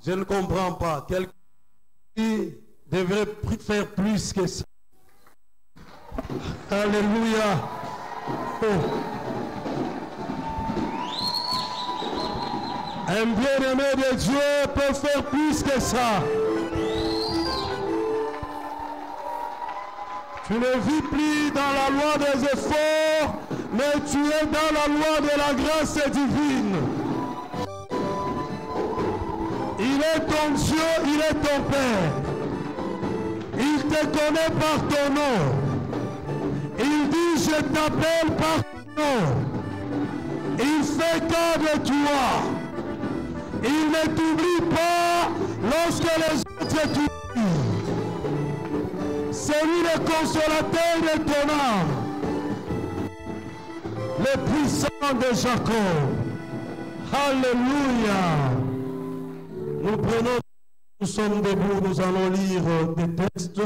Je ne comprends pas. Quelqu'un qui devrait faire plus que ça. Alléluia. Oh. Un bien-aimé de Dieu peut faire plus que ça. Tu ne vis plus dans la loi des efforts, mais tu es dans la loi de la grâce divine. Il est ton Dieu, il est ton Père. Il te connaît par ton nom. Il dit, je t'appelle par ton nom. Il fait cas de toi. Il ne t'oublie pas lorsque les autres t'oublient. C'est lui le consolateur de ton âme. Le puissant de Jacob. Alléluia. Nous prenons, nous sommes debout, nous allons lire des textes.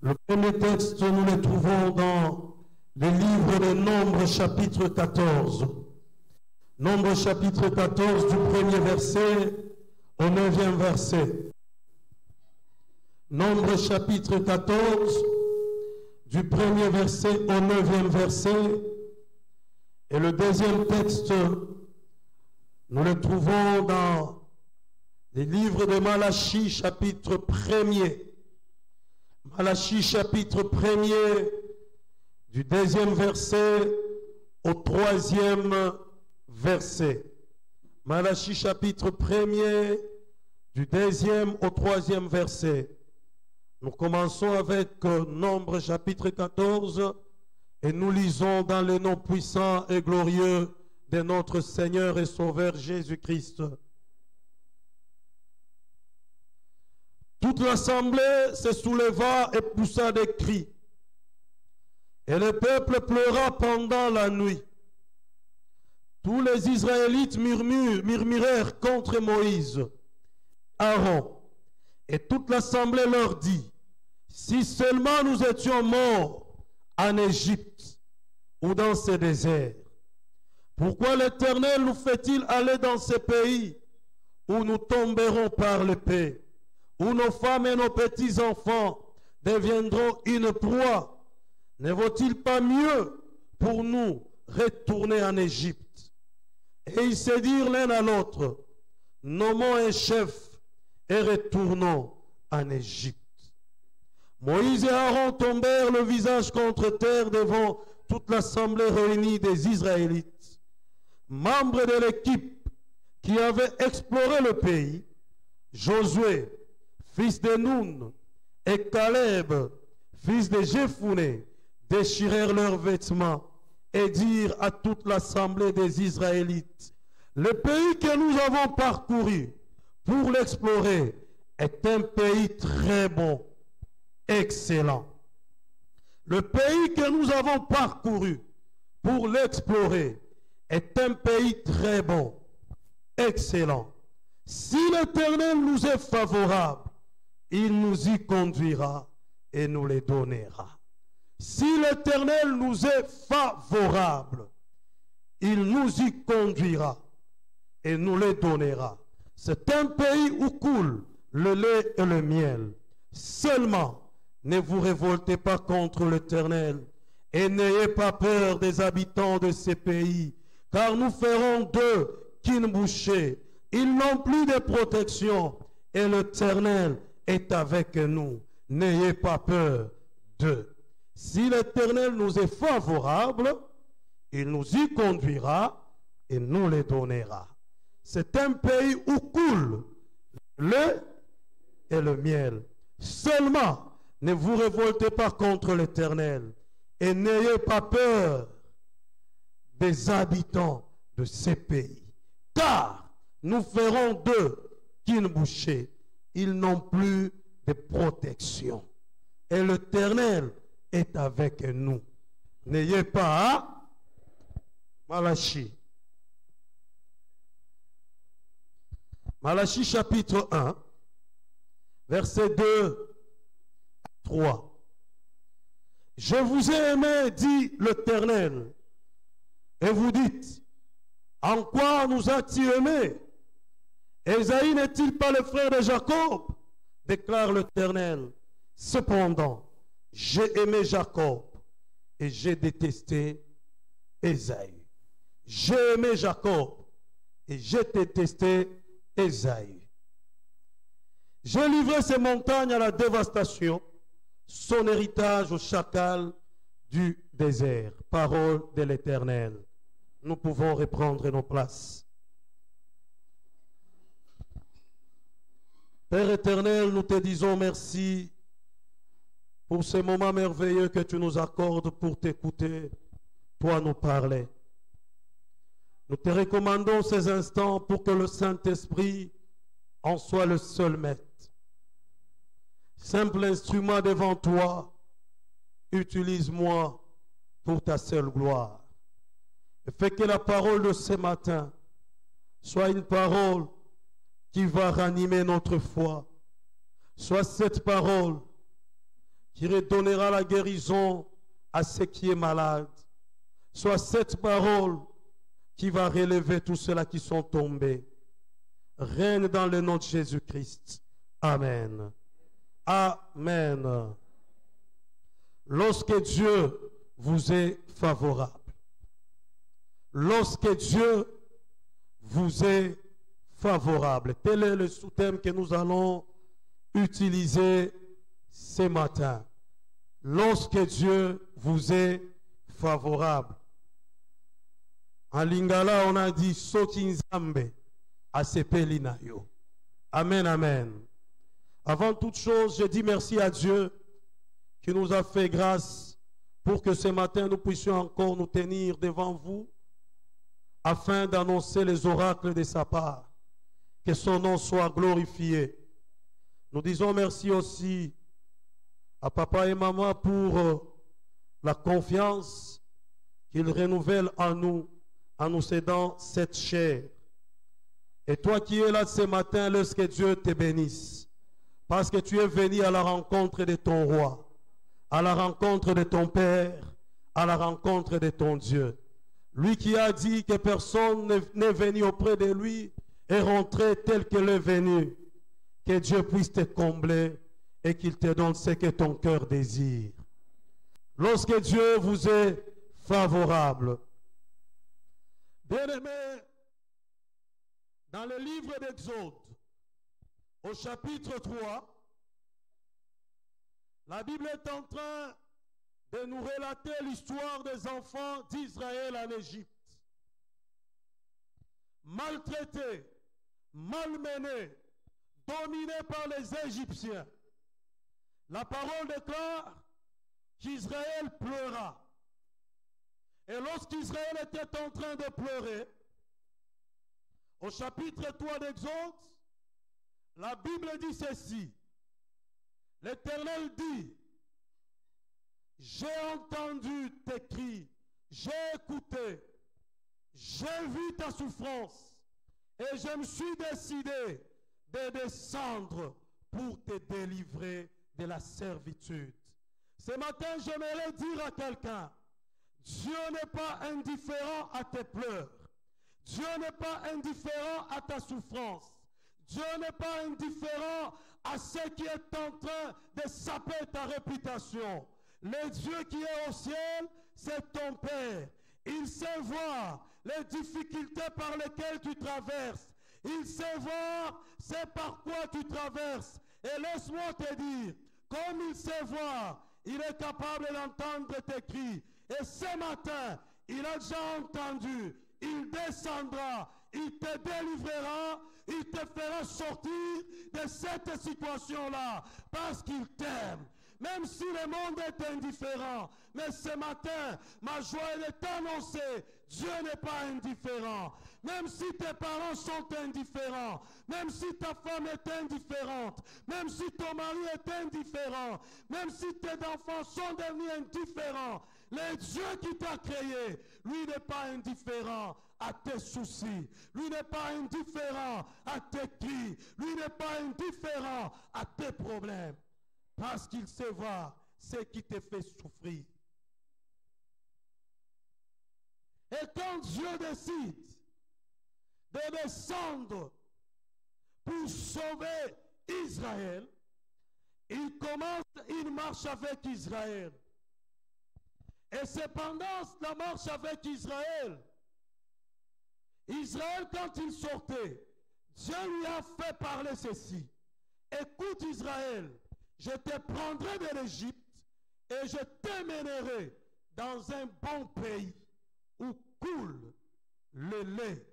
Le premier texte, nous le trouvons dans le livre de Nombres, chapitre 14. Nombres, chapitre 14, du premier verset au 9e verset. Nombres, chapitre 14, du premier verset au 9e verset. Et le deuxième texte, nous le trouvons dans les livres de Malachie, chapitre 1er. Malachie, chapitre 1er, du deuxième verset au 3e verset. Malachie, chapitre 1er, du deuxième au 3e verset. Nous commençons avec Nombre, chapitre 14, et nous lisons dans le nom puissant et glorieux de notre Seigneur et Sauveur Jésus-Christ. Toute l'assemblée se souleva et poussa des cris. Et le peuple pleura pendant la nuit. Tous les Israélites murmurèrent contre Moïse, Aaron. Et toute l'assemblée leur dit, si seulement nous étions morts en Égypte ou dans ce désert, pourquoi l'Éternel nous fait-il aller dans ce pays où nous tomberons par l'épée, où nos femmes et nos petits-enfants deviendront une proie? Ne vaut-il pas mieux pour nous retourner en Égypte? Et ils se dirent l'un à l'autre, nommons un chef et retournons en Égypte. Moïse et Aaron tombèrent le visage contre terre devant toute l'assemblée réunie des Israélites. Membres de l'équipe qui avait exploré le pays, Josué, fils de Nun, et Caleb, fils de Jephuné, déchirèrent leurs vêtements et dirent à toute l'assemblée des Israélites, le pays que nous avons parcouru pour l'explorer est un pays très bon, excellent. Le pays que nous avons parcouru pour l'explorer est un pays très bon, excellent. Si l'Éternel nous est favorable, il nous y conduira et nous les donnera. Si l'Éternel nous est favorable, il nous y conduira et nous les donnera. C'est un pays où coule le lait et le miel. Seulement, ne vous révoltez pas contre l'Éternel et n'ayez pas peur des habitants de ces pays, car nous ferons d'eux qu'une bouchée. Ils n'ont plus de protection et l'Éternel est avec nous. N'ayez pas peur d'eux. Si l'Éternel nous est favorable, il nous y conduira et nous les donnera. C'est un pays où coule le lait et le miel. Seulement, ne vous révoltez pas contre l'Éternel et n'ayez pas peur des habitants de ces pays. Car nous ferons d'eux qu'une bouchée. Ils n'ont plus de protection. Et l'Éternel est avec nous. N'ayez pas Malachie. Malachie chapitre 1, versets 2 à 3. Je vous ai aimé, dit l'Éternel, Et vous dites, en quoi nous as-tu aimés? Ésaïe n'est-il pas le frère de Jacob? Déclare l'Éternel. Cependant, j'ai aimé Jacob et j'ai détesté Ésaïe. J'ai aimé Jacob et j'ai détesté Ésaïe. J'ai livré ces montagnes à la dévastation, son héritage au chacal du désert. Parole de l'Éternel. Nous pouvons reprendre nos places. Père éternel, nous te disons merci pour ces moments merveilleux que tu nous accordes pour t'écouter, toi nous parler. Nous te recommandons ces instants pour que le Saint-Esprit en soit le seul maître. Simple instrument devant toi, utilise-moi pour ta seule gloire. Et fais que la parole de ce matin soit une parole qui va ranimer notre foi. Soit cette parole qui redonnera la guérison à ceux qui est malade. Soit cette parole qui va relever tous ceux-là qui sont tombés. Règne dans le nom de Jésus-Christ. Amen. Amen. Lorsque Dieu vous est favorable, lorsque Dieu vous est favorable, tel est le sous-thème que nous allons utiliser ce matin. Lorsque Dieu vous est favorable. En lingala, on a dit Soki Nzambe asepelinayo. Amen, amen. Avant toute chose, je dis merci à Dieu qui nous a fait grâce pour que ce matin nous puissions encore nous tenir devant vous afin d'annoncer les oracles de sa part. Que son nom soit glorifié. Nous disons merci aussi à papa et maman pour la confiance qu'ils renouvellent en nous cédant cette chair. Et toi qui es là ce matin, laisse que Dieu te bénisse. Parce que tu es venu à la rencontre de ton roi, à la rencontre de ton Père, à la rencontre de ton Dieu. Lui qui a dit que personne n'est venu auprès de lui et rentré tel qu'il est venu. Que Dieu puisse te combler et qu'il te donne ce que ton cœur désire. Lorsque Dieu vous est favorable. Bien-aimés, dans le livre d'Exode, au chapitre 3, la Bible est en train de nous relater l'histoire des enfants d'Israël en Égypte. Maltraités, malmenés, dominés par les Égyptiens. La parole déclare qu'Israël pleura. Et lorsqu'Israël était en train de pleurer, au chapitre 3 d'Exode, la Bible dit ceci. L'Éternel dit, j'ai entendu tes cris, j'ai écouté, j'ai vu ta souffrance et je me suis décidé de descendre pour te délivrer de la servitude. Ce matin, j'aimerais dire à quelqu'un, Dieu n'est pas indifférent à tes pleurs. Dieu n'est pas indifférent à ta souffrance. Dieu n'est pas indifférent à ce qui est en train de saper ta réputation. Le Dieu qui est au ciel, c'est ton Père. Il sait voir les difficultés par lesquelles tu traverses. Il sait voir c'est par quoi tu traverses. Et laisse-moi te dire, comme il sait voir, il est capable d'entendre tes cris. Et ce matin, il a déjà entendu. Il descendra, il te délivrera, il te fera sortir de cette situation-là parce qu'il t'aime. Même si le monde est indifférent, mais ce matin, ma joie est d'annoncer, Dieu n'est pas indifférent. Même si tes parents sont indifférents, même si ta femme est indifférente, même si ton mari est indifférent, même si tes enfants sont devenus indifférents, le Dieu qui t'a créé, lui n'est pas indifférent à tes soucis. Lui n'est pas indifférent à tes cris. Lui n'est pas indifférent à tes problèmes. Parce qu'il sait voir ce qui te fait souffrir. Et quand Dieu décide de descendre pour sauver Israël, il commence une marche avec Israël. Et c'est pendant la marche avec Israël, quand il sortait, Dieu lui a fait parler ceci. Écoute Israël, je te prendrai de l'Égypte et je t'emmènerai dans un bon pays où coule le lait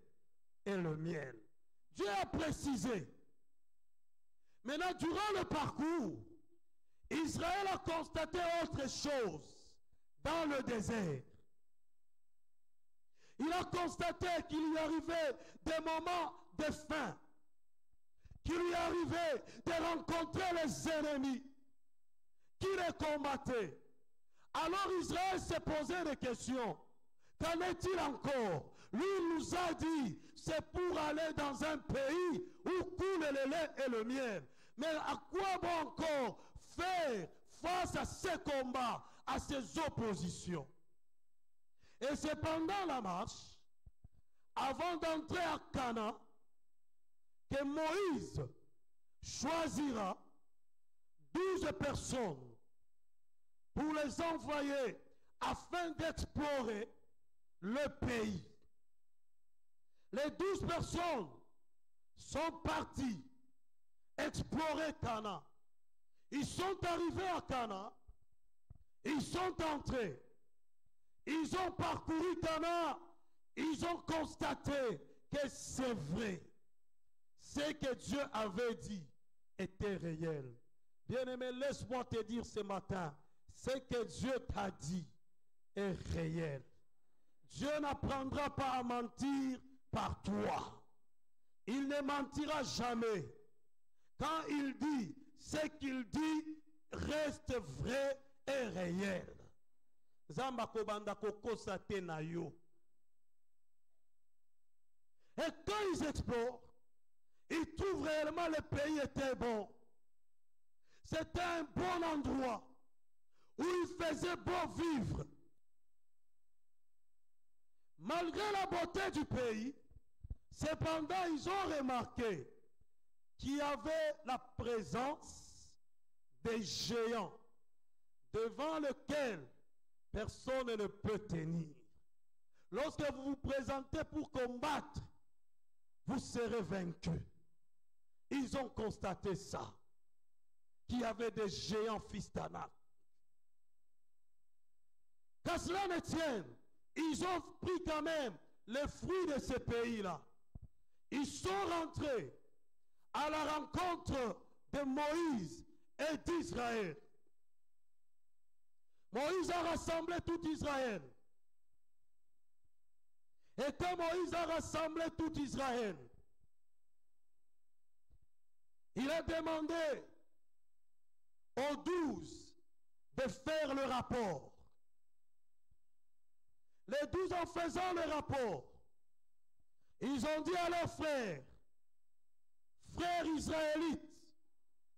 et le miel. Dieu a précisé. Maintenant, durant le parcours, Israël a constaté autre chose dans le désert. Il a constaté qu'il lui arrivait des moments de faim, qu'il lui arrivait de rencontrer les ennemis qui les combattaient. Alors Israël s'est posé des questions. Qu'en est-il encore? Lui, il nous a dit, c'est pour aller dans un pays où coule le lait et le miel. Mais à quoi bon encore faire face à ces combats, à ces oppositions? Et c'est pendant la marche, avant d'entrer à Canaan, que Moïse choisira 12 personnes pour les envoyer afin d'explorer le pays. Les 12 personnes sont parties explorer Canaan. Ils sont arrivés à Canaan, ils sont entrés, ils ont parcouru Canaan, ils ont constaté que c'est vrai. Ce que Dieu avait dit était réel. Bien-aimé, laisse-moi te dire ce matin, ce que Dieu t'a dit est réel. Dieu n'apprendra pas à mentir par toi. Il ne mentira jamais. Quand il dit, ce qu'il dit reste vrai et réel. Zamba kobanda kokosa te na yo. Et quand ils explorent, ils trouvent réellement le pays était bon. C'était un bon endroit où il faisait bon vivre. Malgré la beauté du pays, cependant, ils ont remarqué qu'il y avait la présence des géants devant lesquels personne ne peut tenir. Lorsque vous vous présentez pour combattre, vous serez vaincu. Ils ont constaté ça, qu'il y avait des géants fils d'Anak. Qu'à cela ne tienne, ils ont pris quand même les fruits de ce pays-là. Ils sont rentrés à la rencontre de Moïse et d'Israël. Moïse a rassemblé tout Israël. Et quand Moïse a rassemblé tout Israël, il a demandé aux 12 de faire le rapport. Les 12 en faisant le rapport, ils ont dit à leurs frères, frères israélites,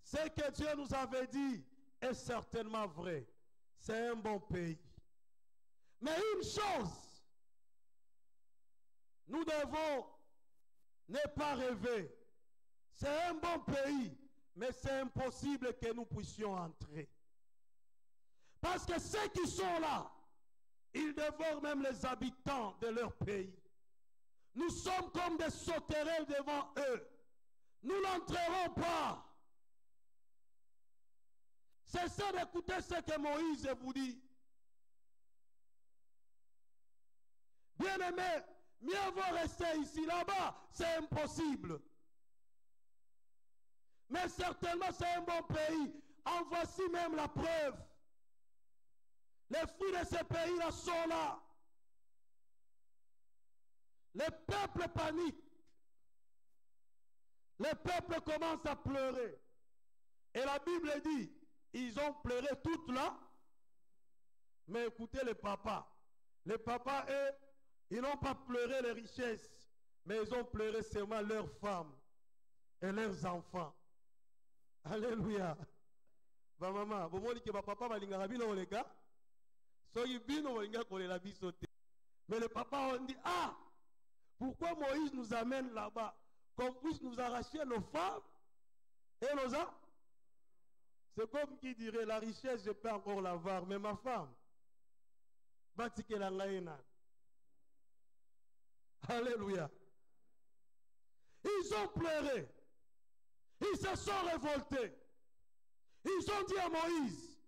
ce que Dieu nous avait dit est certainement vrai. C'est un bon pays. Mais une chose, nous devons ne pas rêver. C'est un bon pays, mais c'est impossible que nous puissions entrer. Parce que ceux qui sont là, ils dévorent même les habitants de leur pays. Nous sommes comme des sauterelles devant eux. Nous n'entrerons pas. Cessez d'écouter ce que Moïse vous dit. Bien-aimés, mieux vaut rester ici. Là-bas, c'est impossible. Mais certainement, c'est un bon pays. En voici même la preuve. Les fruits de ce pays-là sont là. Les peuples paniquent. Les peuples commencent à pleurer. Et la Bible dit, ils ont pleuré toute là. Mais écoutez les papas. Les papas, eux, ils n'ont pas pleuré les richesses. Mais ils ont pleuré seulement leurs femmes et leurs enfants. Alléluia. Ba maman, vous voyez que papa va l'ingarabi dans les gars. Mais Mais le papa, on dit, ah, pourquoi Moïse nous amène là-bas? Qu'on puisse nous arracher nos femmes et nos hommes? C'est comme qui dirait, la richesse, je peux encore l'avoir, mais ma femme, alléluia. Ils ont pleuré. Ils se sont révoltés. Ils ont dit à Moïse,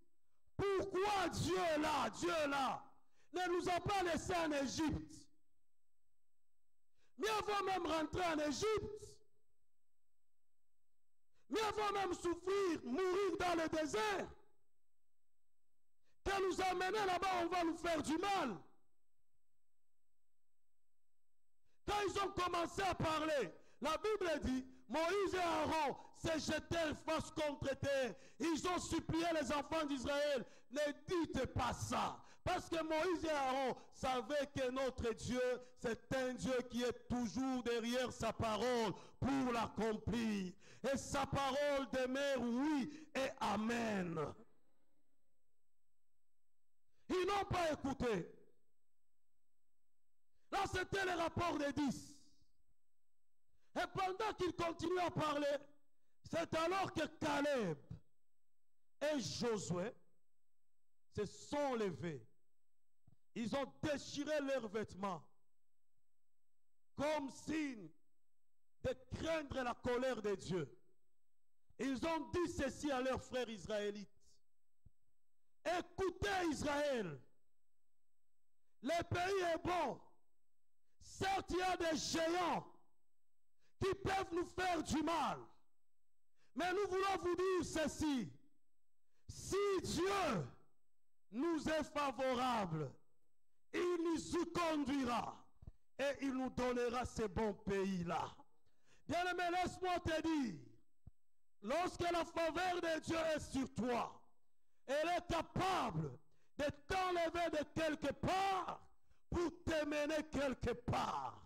pourquoi Dieu là, ne nous a pas laissés en Égypte? Mieux vaut même rentrer en Égypte. Mieux vaut même souffrir, mourir dans le désert. Que nous amener là-bas, on va nous faire du mal. Quand ils ont commencé à parler, la Bible dit, Moïse et Aaron se jetèrent face contre terre. Ils ont supplié les enfants d'Israël, ne dites pas ça. Parce que Moïse et Aaron savaient que notre Dieu, c'est un Dieu qui est toujours derrière sa parole pour l'accomplir. Et sa parole demeure oui et amen. Ils n'ont pas écouté. Là, c'était le rapport des 10. Et pendant qu'ils continuent à parler, c'est alors que Caleb et Josué se sont levés. Ils ont déchiré leurs vêtements comme signe de craindre la colère de Dieu. Ils ont dit ceci à leurs frères israélites. Écoutez Israël, le pays est bon. Certes, il y a des géants qui peuvent nous faire du mal. Mais nous voulons vous dire ceci. Si Dieu nous est favorable, il nous y conduira et il nous donnera ces bons pays-là. Bien-aimé, laisse-moi te dire, lorsque la faveur de Dieu est sur toi, elle est capable de t'enlever de quelque part pour te mener quelque part.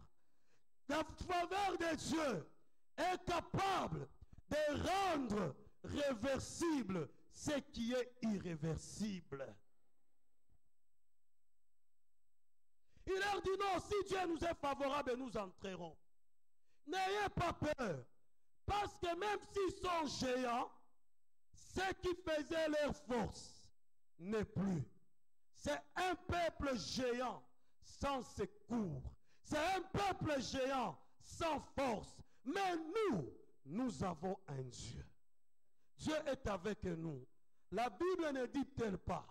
La faveur de Dieu est capable de rendre réversible ce qui est irréversible. Il leur dit non, si Dieu nous est favorable, nous entrerons. N'ayez pas peur, parce que même s'ils sont géants, ce qui faisait leur force n'est plus. C'est un peuple géant sans secours. C'est un peuple géant sans force. Mais nous avons un Dieu. Dieu est avec nous. La Bible ne dit-elle pas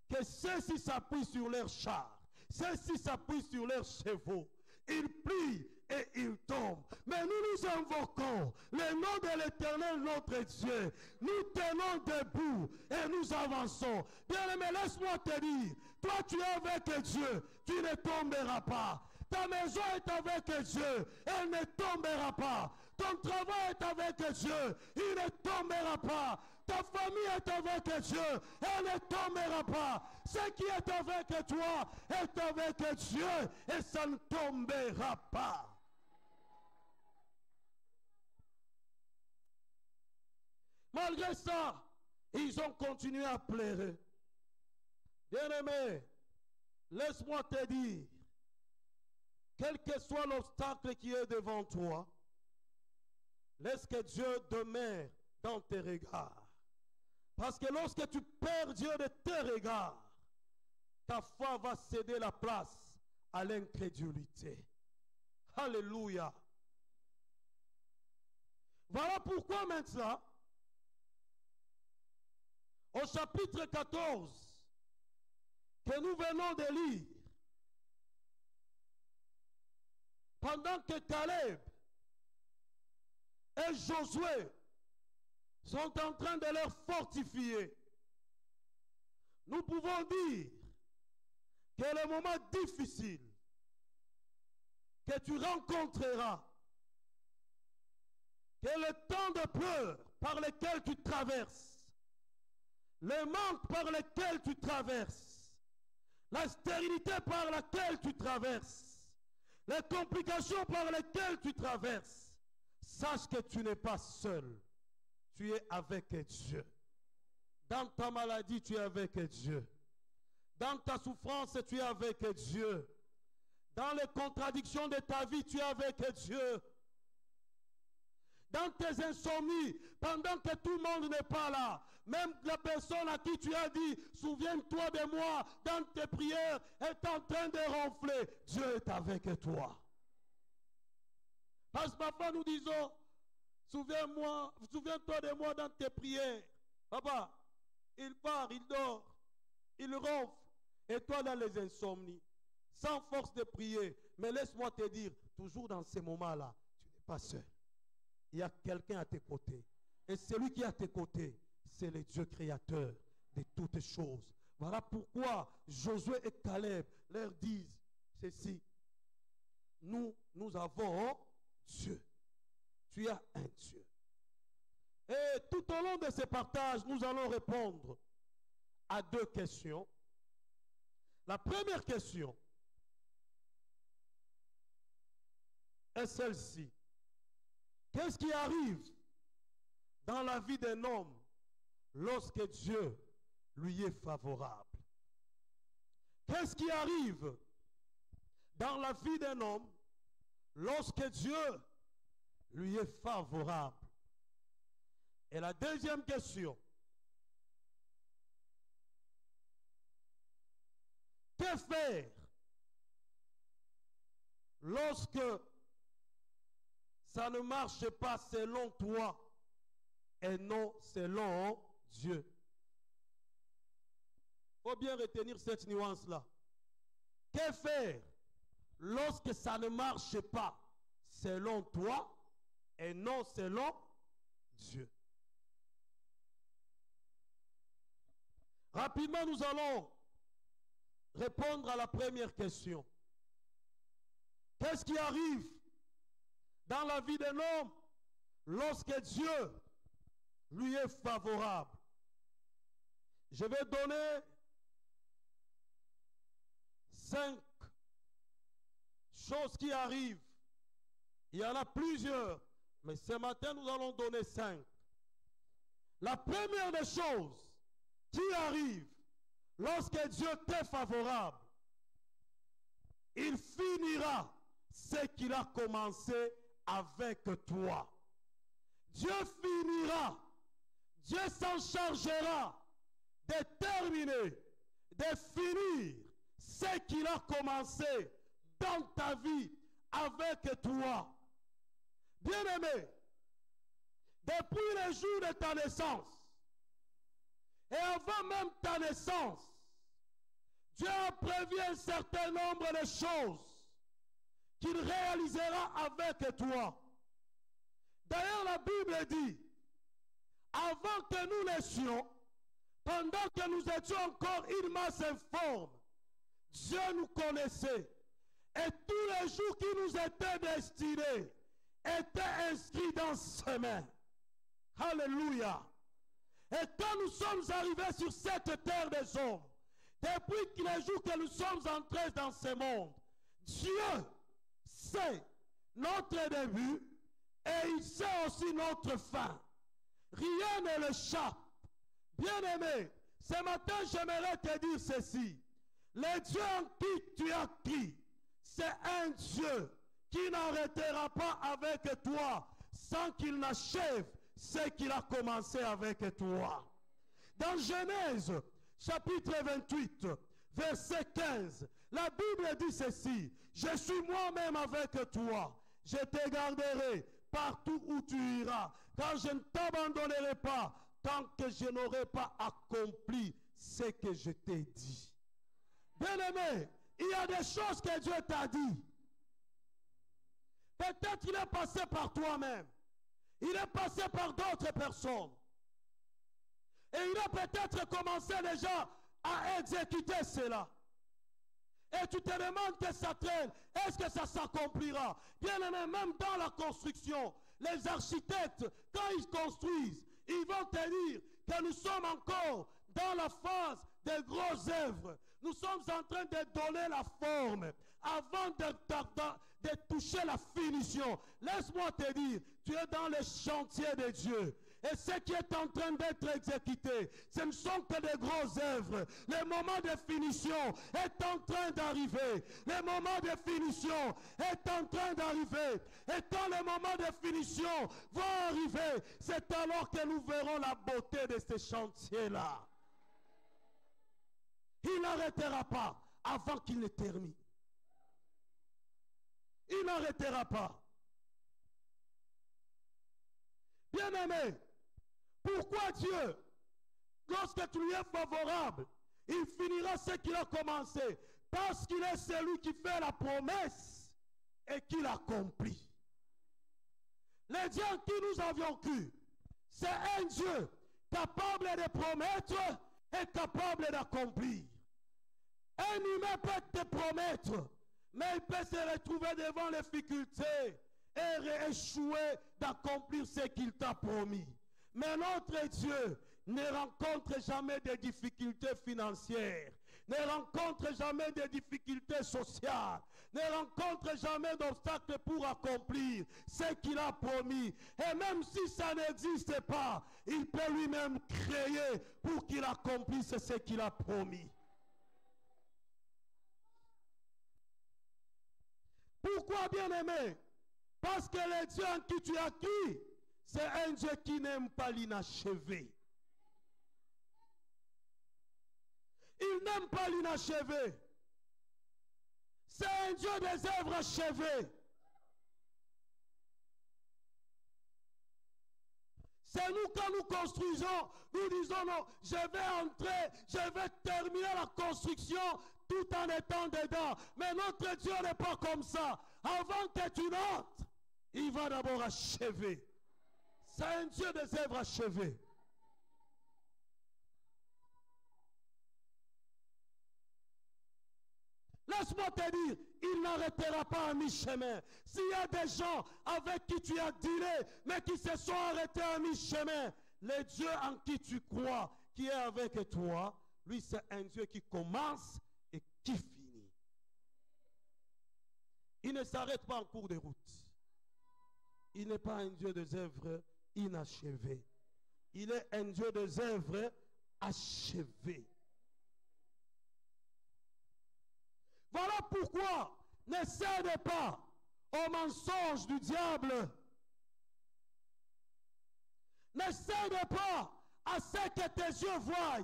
que ceux-ci s'appuient sur leurs chars, ceux-ci s'appuient sur leurs chevaux. Ils plient et ils tombent. Mais nous invoquons le nom de l'Éternel notre Dieu. Nous tenons debout et nous avançons. Bien-aimé, laisse-moi te dire, toi tu es avec Dieu, tu ne tomberas pas. Ta maison est avec Dieu, elle ne tombera pas. Ton travail est avec Dieu, il ne tombera pas. Ta famille est avec Dieu, elle ne tombera pas. Ce qui est avec toi est avec Dieu et ça ne tombera pas. Malgré ça, ils ont continué à pleurer. Bien-aimé, laisse-moi te dire, quel que soit l'obstacle qui est devant toi, laisse que Dieu demeure dans tes regards. Parce que lorsque tu perds Dieu de tes regards, ta foi va céder la place à l'incrédulité. Alléluia. Voilà pourquoi maintenant, au chapitre 14, que nous venons de lire, pendant que Caleb et Josué sont en train de leur fortifier, nous pouvons dire que le moment difficile que tu rencontreras, que le temps de pleurs par lequel tu traverses, le manque par lequel tu traverses, la stérilité par laquelle tu traverses, les complications par lesquelles tu traverses, sache que tu n'es pas seul. Tu es avec Dieu. Dans ta maladie, tu es avec Dieu. Dans ta souffrance, tu es avec Dieu. Dans les contradictions de ta vie, tu es avec Dieu. Dans tes insomnies, pendant que tout le monde n'est pas là, même la personne à qui tu as dit, souviens-toi de moi, dans tes prières, est en train de ronfler. Dieu est avec toi. Parce que parfois nous disons, souviens-toi de moi dans tes prières. Papa, il part, il dort, il ronfle. Et toi dans les insomnies, sans force de prier. Mais laisse-moi te dire, toujours dans ces moments-là, tu n'es pas seul. Il y a quelqu'un à tes côtés. Et celui qui est à tes côtés, c'est le Dieu créateur de toutes choses. Voilà pourquoi Josué et Caleb leur disent ceci. Nous avons Dieu. Tu as un Dieu. Et tout au long de ces partages, nous allons répondre à 2 questions. La première question est celle-ci. Qu'est-ce qui arrive dans la vie d'un homme lorsque Dieu lui est favorable? Qu'est-ce qui arrive dans la vie d'un homme lorsque Dieu lui est favorable? Et la deuxième question, que faire lorsque ça ne marche pas selon toi et non selon Dieu? Il faut bien retenir cette nuance-là. Que faire lorsque ça ne marche pas selon toi et non selon Dieu? Rapidement, nous allons répondre à la première question. Qu'est-ce qui arrive dans la vie d'un homme lorsque Dieu lui est favorable? Je vais donner 5 choses qui arrivent. Il y en a plusieurs, mais ce matin nous allons donner 5. La première des choses qui arrive lorsque Dieu t'est favorable, il finira ce qu'il a commencé avec toi. Dieu finira, Dieu s'en chargera de terminer, de finir ce qu'il a commencé dans ta vie avec toi. Bien-aimé, depuis le jour de ta naissance, et avant même ta naissance, Dieu a prévu un certain nombre de choses qu'il réalisera avec toi. D'ailleurs, la Bible dit, avant que nous naissions, pendant que nous étions encore une masse informe, Dieu nous connaissait. Et tous les jours qui nous étaient destinés étaient inscrits dans ses mains. Alléluia. Et quand nous sommes arrivés sur cette terre des hommes, depuis les jours que nous sommes entrés dans ce monde, Dieu sait notre début et il sait aussi notre fin. Rien ne l'échappe. Bien-aimé, ce matin, j'aimerais te dire ceci. Le Dieu en qui tu as cru, c'est un Dieu qui n'arrêtera pas avec toi sans qu'il n'achève ce qu'il a commencé avec toi. Dans Genèse, chapitre 28, verset 15, la Bible dit ceci. Je suis moi-même avec toi. Je te garderai partout où tu iras, car je ne t'abandonnerai pas tant que je n'aurai pas accompli ce que je t'ai dit. Bien-aimé, il y a des choses que Dieu t'a dit. Peut-être qu'il est passé par toi-même. Il est passé par d'autres personnes. Et il a peut-être commencé déjà à exécuter cela. Et tu te demandes que ça traîne. Est-ce que ça s'accomplira? Bien aimé, même dans la construction, les architectes, quand ils construisent, ils vont te dire que nous sommes encore dans la phase des grosses œuvres. Nous sommes en train de donner la forme avant de toucher la finition. Laisse-moi te dire, tu es dans le chantier de Dieu. Et ce qui est en train d'être exécuté, ce ne sont que des grosses œuvres. Le moment de finition est en train d'arriver. Le moment de finition est en train d'arriver. Et quand le moment de finition va arriver, c'est alors que nous verrons la beauté de ce chantier-là. Il n'arrêtera pas avant qu'il ne termine. Il n'arrêtera pas. Bien-aimé, pourquoi Dieu, lorsque tu lui es favorable, il finira ce qu'il a commencé? Parce qu'il est celui qui fait la promesse et qui l'accomplit. Le Dieu en qui nous avions cru, c'est un Dieu capable de promettre et capable d'accomplir. Un humain peut te promettre, mais il peut se retrouver devant les difficultés et échouer d'accomplir ce qu'il t'a promis. Mais notre Dieu ne rencontre jamais de difficultés financières, ne rencontre jamais de difficultés sociales, ne rencontre jamais d'obstacles pour accomplir ce qu'il a promis. Et même si ça n'existe pas, il peut lui-même créer pour qu'il accomplisse ce qu'il a promis. Pourquoi, bien-aimé? Parce que le Dieu en qui tu as cru, c'est un Dieu qui n'aime pas l'inachevé. Il n'aime pas l'inachevé. C'est un Dieu des œuvres achevées. C'est nous, quand nous construisons, nous disons non, je vais entrer, je vais terminer la construction tout en étant dedans. Mais notre Dieu n'est pas comme ça. Avant que tu n'entres, il va d'abord achever. C'est un Dieu des œuvres achevées. Laisse-moi te dire, il n'arrêtera pas à mi-chemin. S'il y a des gens avec qui tu as dealé, mais qui se sont arrêtés à mi-chemin, le Dieu en qui tu crois, qui est avec toi, lui c'est un Dieu qui commence et qui finit. Il ne s'arrête pas en cours de route. Il n'est pas un Dieu des œuvres inachevées. Il est un Dieu des œuvres achevées. Voilà pourquoi ne cède pas au mensonge du diable. Ne cède pas à ce que tes yeux voient.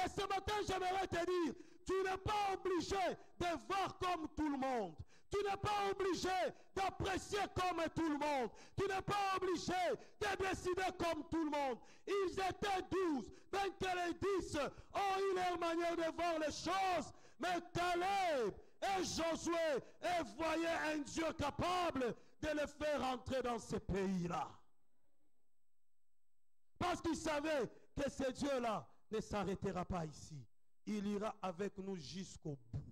Et ce matin, j'aimerais te dire, tu n'es pas obligé de voir comme tout le monde. Tu n'es pas obligé d'apprécier comme tout le monde. Tu n'es pas obligé de décider comme tout le monde. Ils étaient 12, même que les 10 ont eu leur manière de voir les choses. Mais Caleb et Josué voyaient un Dieu capable de les faire entrer dans ce pays-là. Parce qu'ils savaient que ce Dieu-là ne s'arrêtera pas ici. Il ira avec nous jusqu'au bout.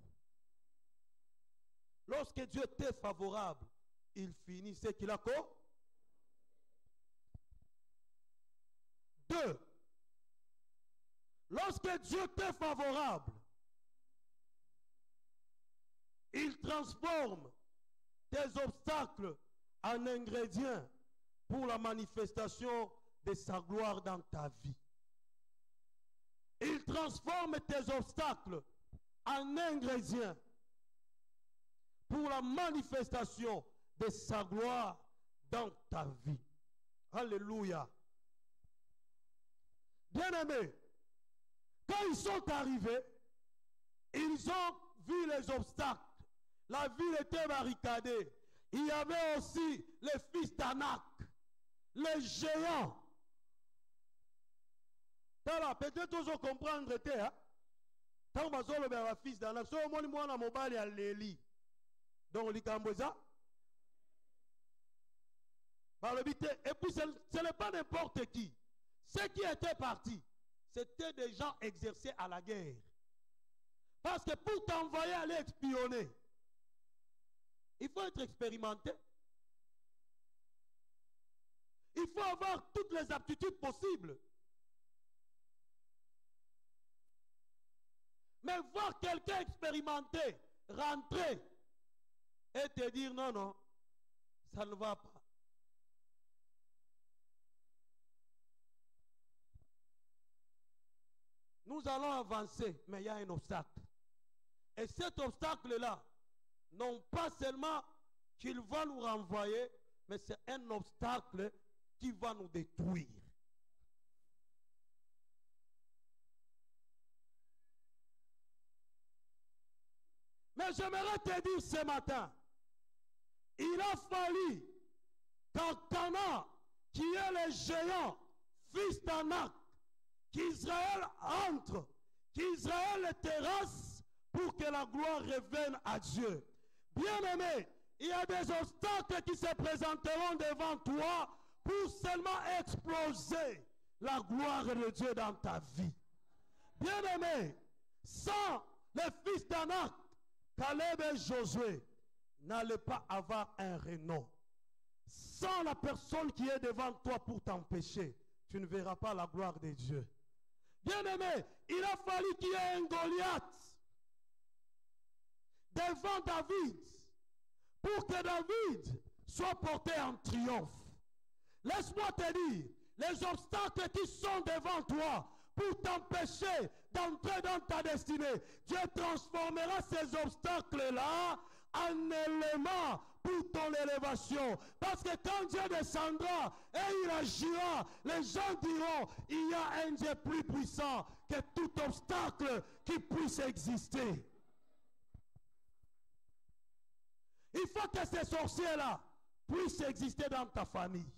Lorsque Dieu t'est favorable, il finit ce qu'il a fait. 2. Lorsque Dieu t'est favorable, il transforme tes obstacles en ingrédients pour la manifestation de sa gloire dans ta vie. Il transforme tes obstacles en ingrédients pour la manifestation de sa gloire dans ta vie. Alléluia. Bien-aimés, quand ils sont arrivés, ils ont vu les obstacles. La ville était barricadée. Il y avait aussi les fils d'Anak, les géants. Peut-être vous comprendre, tant que vous avez un fils d'Anak, so au moins na mobile ya Léli. Donc likamboza. Et puis ce n'est pas n'importe qui. Ceux qui étaient partis, c'était des gens exercés à la guerre. Parce que pour t'envoyer aller espionner, il faut être expérimenté. Il faut avoir toutes les aptitudes possibles. Mais voir quelqu'un expérimenté rentrer et te dire non, non, ça ne va pas. nous allons avancer, mais il y a un obstacle. Et cet obstacle-là, non pas seulement qu'il va nous renvoyer, mais c'est un obstacle qui va nous détruire. Mais j'aimerais te dire ce matin, il a fallu qu'Elkana, qui est le géant, fils d'Anak, qu'Israël entre, qu'Israël le terrasse pour que la gloire revienne à Dieu. Bien-aimé, il y a des obstacles qui se présenteront devant toi pour seulement exploser la gloire de Dieu dans ta vie. Bien-aimé, sans les fils d'Anak, Caleb et Josué n'allaient pas avoir un renom. Sans la personne qui est devant toi pour t'empêcher, tu ne verras pas la gloire de Dieu. Bien-aimé, il a fallu qu'il y ait un Goliath devant David pour que David soit porté en triomphe. Laisse-moi te dire, les obstacles qui sont devant toi pour t'empêcher d'entrer dans ta destinée, Dieu transformera ces obstacles-là en éléments pour ton élévation. Parce que quand Dieu descendra et il agira, les gens diront, il y a un Dieu plus puissant que tout obstacle qui puisse exister. Il faut que ces sorciers-là puissent exister dans ta famille.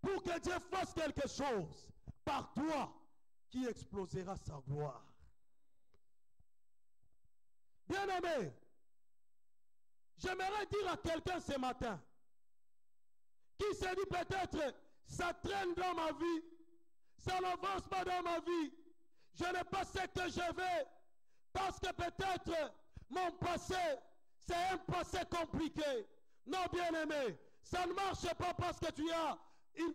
Pour que Dieu fasse quelque chose par toi qui explosera sa gloire. Bien-aimé, j'aimerais dire à quelqu'un ce matin qui se dit peut-être, ça traîne dans ma vie, ça n'avance pas dans ma vie, je n'ai pas ce que je veux, parce que peut-être mon passé, c'est un passé compliqué. Non, bien-aimé, ça ne marche pas parce que tu as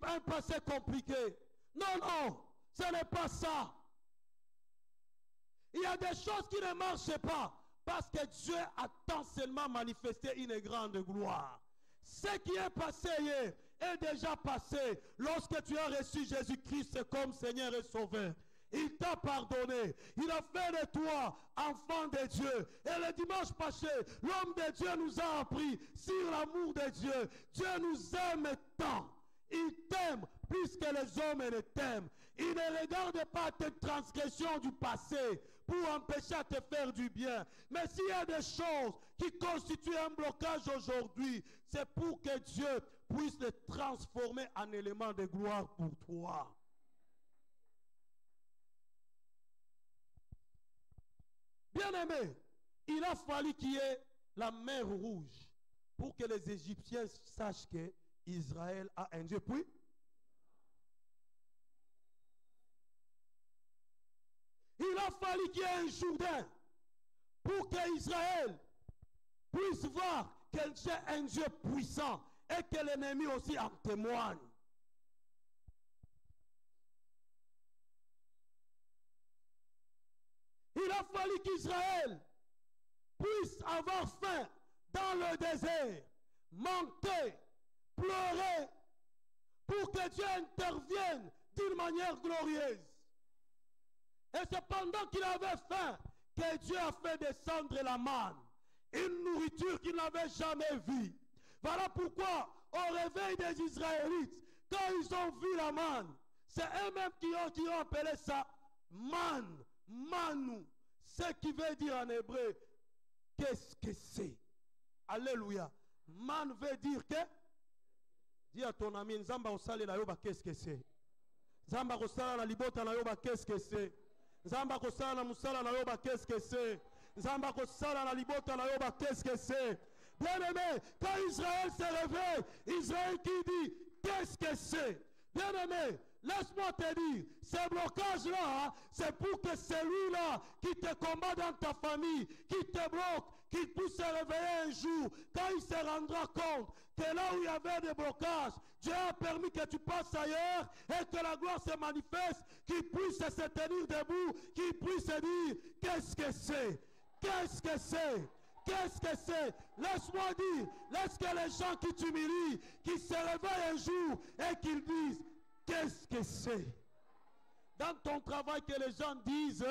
un passé compliqué. Non, non, ce n'est pas ça. Il y a des choses qui ne marchent pas parce que Dieu a tant seulement manifesté une grande gloire. Ce qui est passé hier est déjà passé lorsque tu as reçu Jésus-Christ comme Seigneur et Sauveur. Il t'a pardonné. Il a fait de toi enfant de Dieu. Et le dimanche passé, l'homme de Dieu nous a appris sur l'amour de Dieu. Dieu nous aime tant. Il t'aime plus que les hommes ne t'aiment. Il ne regarde pas tes transgressions du passé pour empêcher à te faire du bien. Mais s'il y a des choses qui constituent un blocage aujourd'hui, c'est pour que Dieu puisse les transformer en éléments de gloire pour toi. Bien-aimé, il a fallu qu'il y ait la mer rouge pour que les Égyptiens sachent que Israël a un Dieu. Puis, il a fallu qu'il y ait un Jourdain pour que Israël puisse voir que Dieu est un Dieu puissant et que l'ennemi aussi en témoigne. Il a fallu qu'Israël puisse avoir faim dans le désert, manquer, pleurer, pour que Dieu intervienne d'une manière glorieuse. Et c'est pendant qu'il avait faim que Dieu a fait descendre la manne, une nourriture qu'il n'avait jamais vue. Voilà pourquoi, au réveil des Israélites, quand ils ont vu la manne, c'est eux-mêmes qui ont appelé ça manne. Manu, ce qui veut dire en hébreu, qu'est-ce que c'est? Alléluia. Man veut dire que, dis à ton ami, Nzamba osale na yoba, qu'est-ce que c'est? Nzamba osala na libota na yoba, qu'est-ce que c'est? Nzamba osala na musala na yoba, qu'est-ce que c'est? Nzamba osala na libota na yoba, qu'est-ce que c'est? Bien-aimé, quand Israël se réveille, Israël qui dit, qu'est-ce que c'est? Bien-aimé, laisse-moi te dire, ces blocages-là, c'est pour que celui-là qui te combat dans ta famille, qui te bloque, qu'il puisse se réveiller un jour, quand il se rendra compte que là où il y avait des blocages, Dieu a permis que tu passes ailleurs et que la gloire se manifeste, qu'il puisse se tenir debout, qu'il puisse se dire, qu'est-ce que c'est? Qu'est-ce que c'est? Qu'est-ce que c'est? Laisse-moi dire, laisse que les gens qui t'humilient, qui se réveillent un jour et qu'ils disent, qu'est-ce que c'est? Dans ton travail, que les gens disent.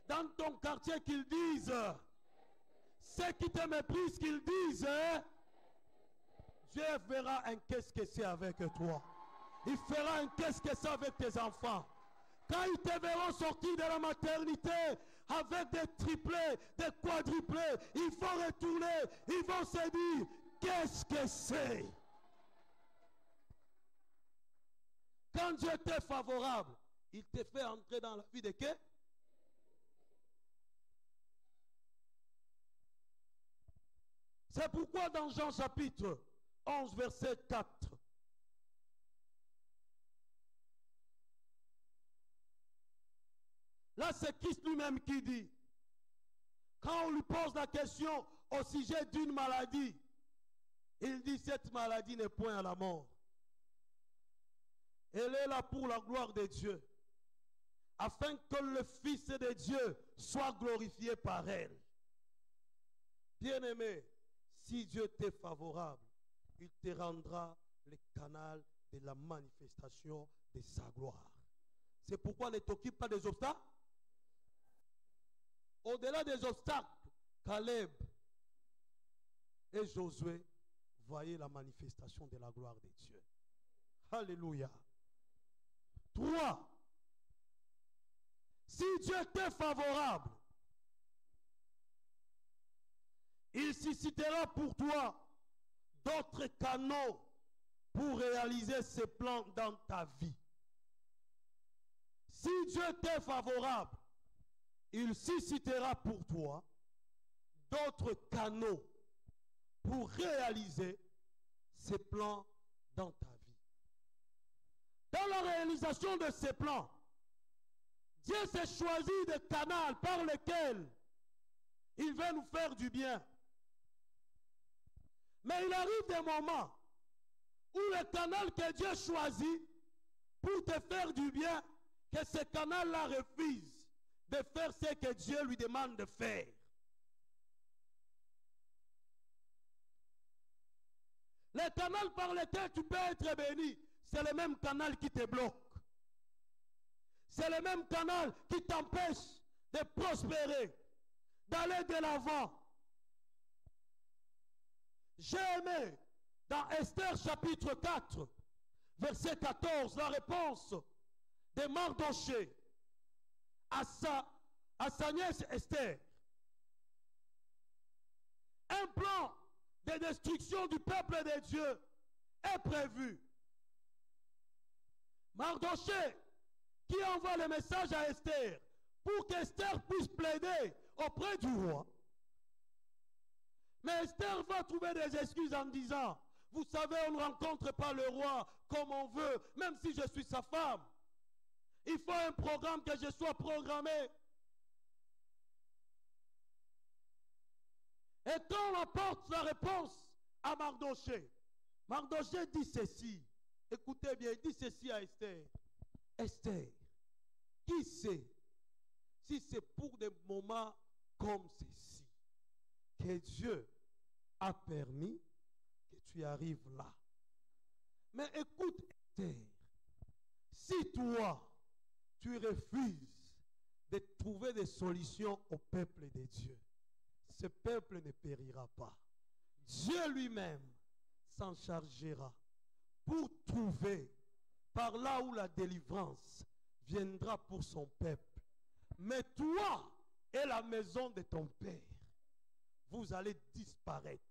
Dans ton quartier, qu'ils disent. Ceux qui te méprisent, qu'ils disent. Dieu fera un qu'est-ce que c'est avec toi. Il fera un qu'est-ce que c'est avec tes enfants. Quand ils te verront sortir de la maternité avec des triplés, des quadruplés, ils vont retourner, ils vont se dire, qu'est-ce que c'est? Quand Dieu t'est favorable, il te fait entrer dans la vie de qui? C'est pourquoi dans Jean chapitre 11, verset 4, là, c'est Christ lui-même qui dit, quand on lui pose la question au sujet d'une maladie, il dit, cette maladie n'est point à la mort. Elle est là pour la gloire de Dieu, afin que le Fils de Dieu soit glorifié par elle. Bien-aimé, si Dieu t'est favorable, il te rendra le canal de la manifestation de sa gloire. C'est pourquoi ne t'occupe pas des obstacles. Au-delà des obstacles, Caleb et Josué voyaient la manifestation de la gloire de Dieu. Alléluia. 3. Si Dieu t'est favorable, il suscitera pour toi d'autres canaux pour réaliser ses plans dans ta vie. Si Dieu t'est favorable, il suscitera pour toi d'autres canaux pour réaliser ses plans dans ta vie. Dans la réalisation de ses plans, Dieu s'est choisi des canaux par lesquels il veut nous faire du bien. Mais il arrive des moments où le canal que Dieu choisit pour te faire du bien, que ce canal-là refuse de faire ce que Dieu lui demande de faire. Le canal par lequel tu peux être béni, c'est le même canal qui te bloque. C'est le même canal qui t'empêche de prospérer, d'aller de l'avant. J'ai aimé dans Esther chapitre 4, verset 14, la réponse de Mardochée à sa nièce Esther. Un plan de destruction du peuple de Dieu est prévu. Mardochée qui envoie le message à Esther pour qu'Esther puisse plaider auprès du roi. Mais Esther va trouver des excuses en disant, vous savez, on ne rencontre pas le roi comme on veut, même si je suis sa femme. Il faut un programme que je sois programmé. Et quand on apporte la réponse à Mardochée, Mardochée dit ceci. Écoutez bien, il dit ceci à Esther. Esther, qui sait si c'est pour des moments comme ceci que Dieu a permis que tu arrives là. Mais écoute, Esther, si toi, tu refuses de trouver des solutions au peuple de Dieu, ce peuple ne périra pas. Dieu lui-même s'en chargera pour trouver par là où la délivrance viendra pour son peuple. Mais toi et la maison de ton père, vous allez disparaître.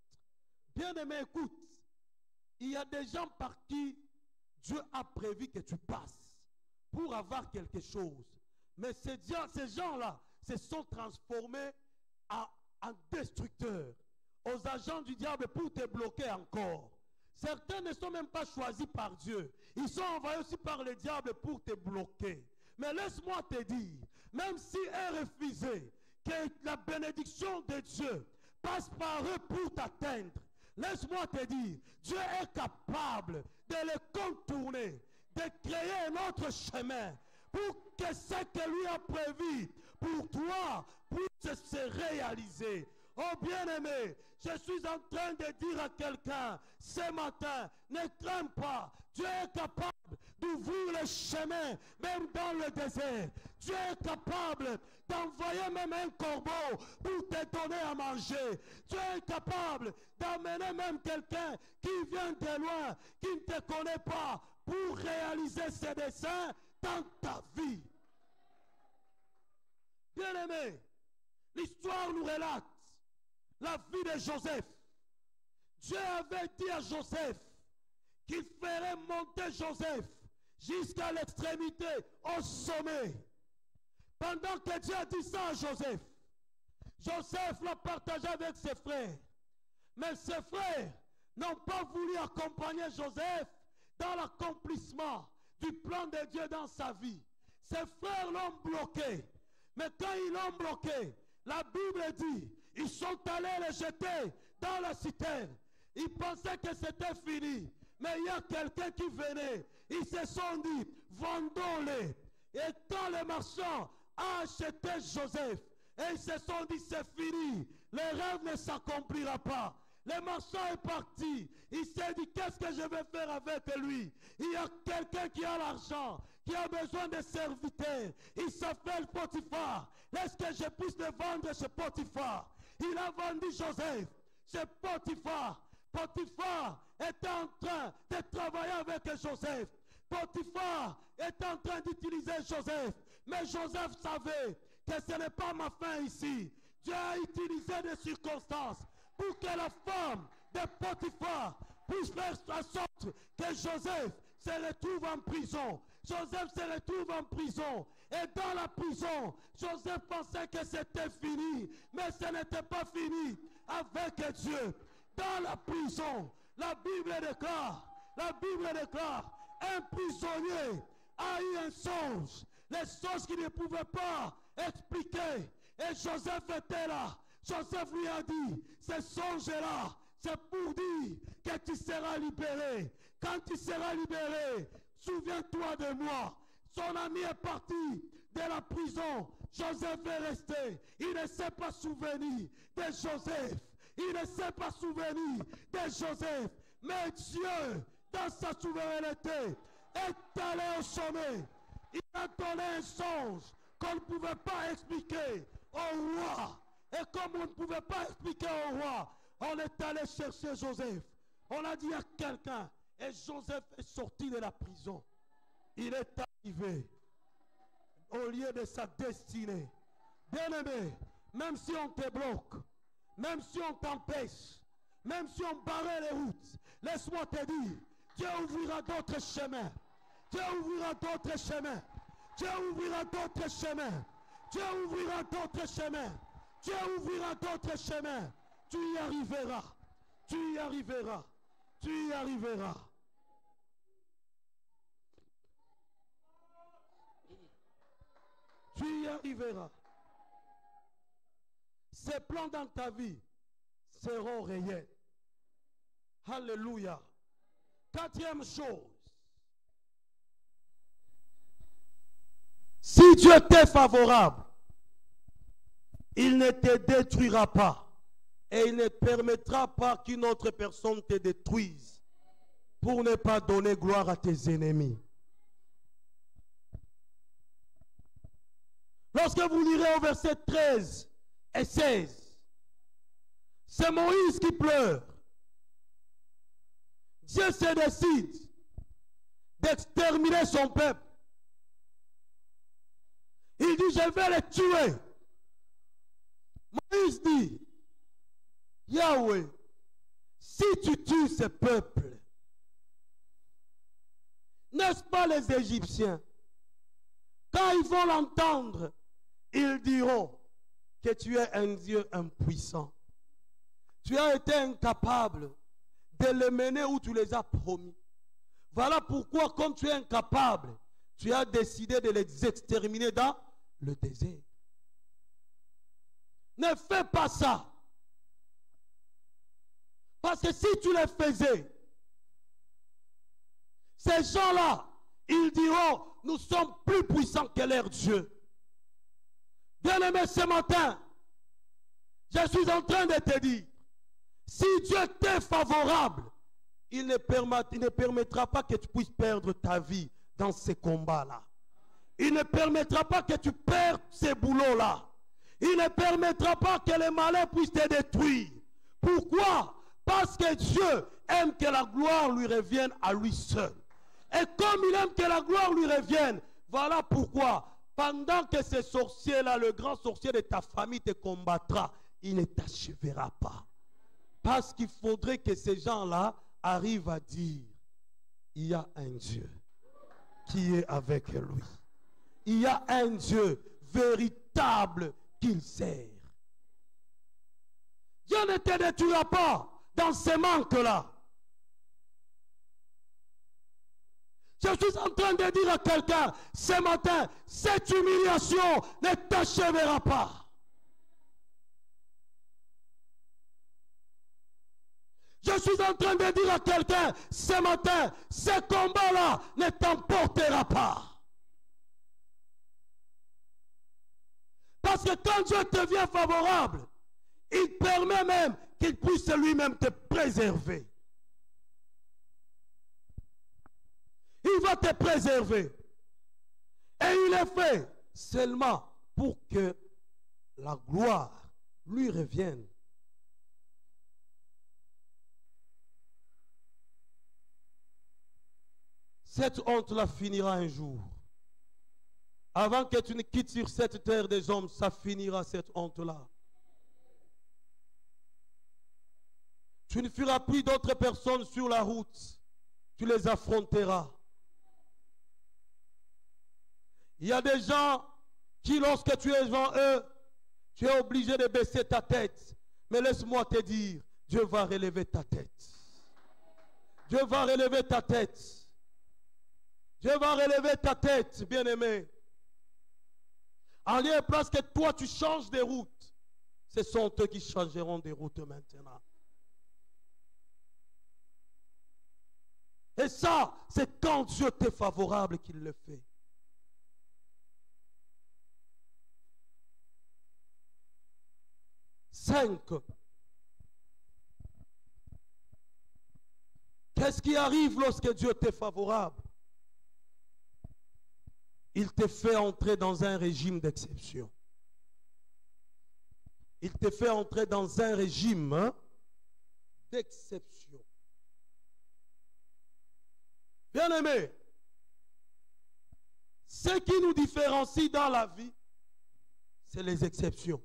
Bien-aimé, écoute, il y a des gens par qui Dieu a prévu que tu passes pour avoir quelque chose. Mais ces gens-là se sont transformés en destructeurs, aux agents du diable pour te bloquer encore. Certains ne sont même pas choisis par Dieu. Ils sont envoyés aussi par le diable pour te bloquer. Mais laisse-moi te dire, même si est refusé, que la bénédiction de Dieu passe par eux pour t'atteindre, laisse-moi te dire, Dieu est capable de les contourner, de créer un autre chemin pour que ce que lui a prévu pour toi puisse se réaliser. Oh bien-aimé, je suis en train de dire à quelqu'un ce matin, ne crains pas, Dieu est capable d'ouvrir le chemin, même dans le désert. Dieu est capable d'envoyer même un corbeau pour te donner à manger. Dieu est capable d'amener même quelqu'un qui vient de loin, qui ne te connaît pas, pour réaliser ses desseins dans ta vie. Bien-aimé, l'histoire nous relate la vie de Joseph. Dieu avait dit à Joseph qu'il ferait monter Joseph jusqu'à l'extrémité, au sommet. Pendant que Dieu a dit ça à Joseph, Joseph l'a partagé avec ses frères. Mais ses frères n'ont pas voulu accompagner Joseph dans l'accomplissement du plan de Dieu dans sa vie. Ses frères l'ont bloqué. Mais quand ils l'ont bloqué, la Bible dit, ils sont allés le jeter dans la citerne. Ils pensaient que c'était fini. Mais il y a quelqu'un qui venait. Ils se sont dit, vendons-les. Et quand le marchand a acheté Joseph, et ils se sont dit, c'est fini. Le rêve ne s'accomplira pas. Le marchand est parti. Il s'est dit, qu'est-ce que je vais faire avec lui? Il y a quelqu'un qui a l'argent, qui a besoin de serviteurs. Il s'appelle Potiphar. Est-ce que je puisse le vendre chez Potiphar? Il a vendu Joseph chez Potiphar. Potiphar était en train de travailler avec Joseph. Potiphar est en train d'utiliser Joseph. Mais Joseph savait que ce n'est pas ma fin ici. Dieu a utilisé des circonstances pour que la femme de Potiphar puisse faire en sorte que Joseph se retrouve en prison. Joseph se retrouve en prison. Et dans la prison, Joseph pensait que c'était fini. Mais ce n'était pas fini avec Dieu. Dans la prison, la Bible déclare, un prisonnier a eu un songe. Les songes qu'il ne pouvait pas expliquer. Et Joseph était là. Joseph lui a dit, ce songe-là, c'est pour dire que tu seras libéré. Quand tu seras libéré, souviens-toi de moi. Son ami est parti de la prison. Joseph est resté. Il ne s'est pas souvenu de Joseph. Il ne s'est pas souvenu de Joseph. Mais Dieu, dans sa souveraineté, est allé au sommet. Il a donné un songe qu'on ne pouvait pas expliquer au roi. Et comme on ne pouvait pas expliquer au roi, on est allé chercher Joseph. On a dit à quelqu'un, et Joseph est sorti de la prison. Il est arrivé au lieu de sa destinée. Bien-aimé, même si on te bloque, même si on t'empêche, même si on barre les routes, laisse-moi te dire, Dieu ouvrira d'autres chemins. Dieu ouvrira d'autres chemins. Dieu ouvrira d'autres chemins. Dieu ouvrira d'autres chemins. Dieu ouvrira d'autres chemins. Tu y arriveras. Tu y arriveras. Tu y arriveras. Tu y arriveras. Ces plans dans ta vie seront réels. Alléluia. Quatrième chose. Si Dieu t'est favorable, il ne te détruira pas. Et il ne permettra pas qu'une autre personne te détruise pour ne pas donner gloire à tes ennemis. Lorsque vous lirez au verset 13 et 16, c'est Moïse qui pleure. Dieu se décide d'exterminer son peuple. Il dit, je vais les tuer. Moïse dit, Yahweh, si tu tues ce peuple, n'est-ce pas les Égyptiens, quand ils vont l'entendre, ils diront que tu es un Dieu impuissant. Tu as été incapable de les mener où tu les as promis. Voilà pourquoi, comme tu es incapable, tu as décidé de les exterminer dans le désert. Ne fais pas ça. Parce que si tu les faisais, ces gens-là, ils diront, nous sommes plus puissants que leur Dieu. Bien-aimé, ce matin, je suis en train de te dire, si Dieu t'est favorable, il ne permettra pas que tu puisses perdre ta vie dans ces combats-là. Il ne permettra pas que tu perdes ces boulots-là. Il ne permettra pas que les malins puissent te détruire. Pourquoi? Parce que Dieu aime que la gloire lui revienne à lui seul. Et comme il aime que la gloire lui revienne, voilà pourquoi, pendant que ce sorcier-là, le grand sorcier de ta famille te combattra, il ne t'achèvera pas. Parce qu'il faudrait que ces gens-là arrivent à dire, il y a un Dieu qui est avec lui. Il y a un Dieu véritable qu'il sert. Dieu ne te détruira pas dans ces manques-là. Je suis en train de dire à quelqu'un ce matin, cette humiliation ne t'achèvera pas. Je suis en train de dire à quelqu'un ce matin, ce combat-là ne t'emportera pas. Parce que quand Dieu te vient favorable, il permet même qu'il puisse lui-même te préserver. Il va te préserver. Et il est fait seulement pour que la gloire lui revienne. Cette honte-là finira un jour. Avant que tu ne quittes sur cette terre des hommes, ça finira cette honte-là. Tu ne feras plus d'autres personnes sur la route. Tu les affronteras. Il y a des gens qui, lorsque tu es devant eux, tu es obligé de baisser ta tête. Mais laisse-moi te dire, Dieu va relever ta tête. Dieu va relever ta tête. Dieu va relever ta tête, bien-aimé. En lieu et place que toi, tu changes de route. Ce sont eux qui changeront de route maintenant. Et ça, c'est quand Dieu t'est favorable qu'il le fait. Cinq. Qu'est-ce qui arrive lorsque Dieu t'est favorable? Il te fait entrer dans un régime d'exception. Il te fait entrer dans un régime d'exception. Bien-aimé, ce qui nous différencie dans la vie, c'est les exceptions.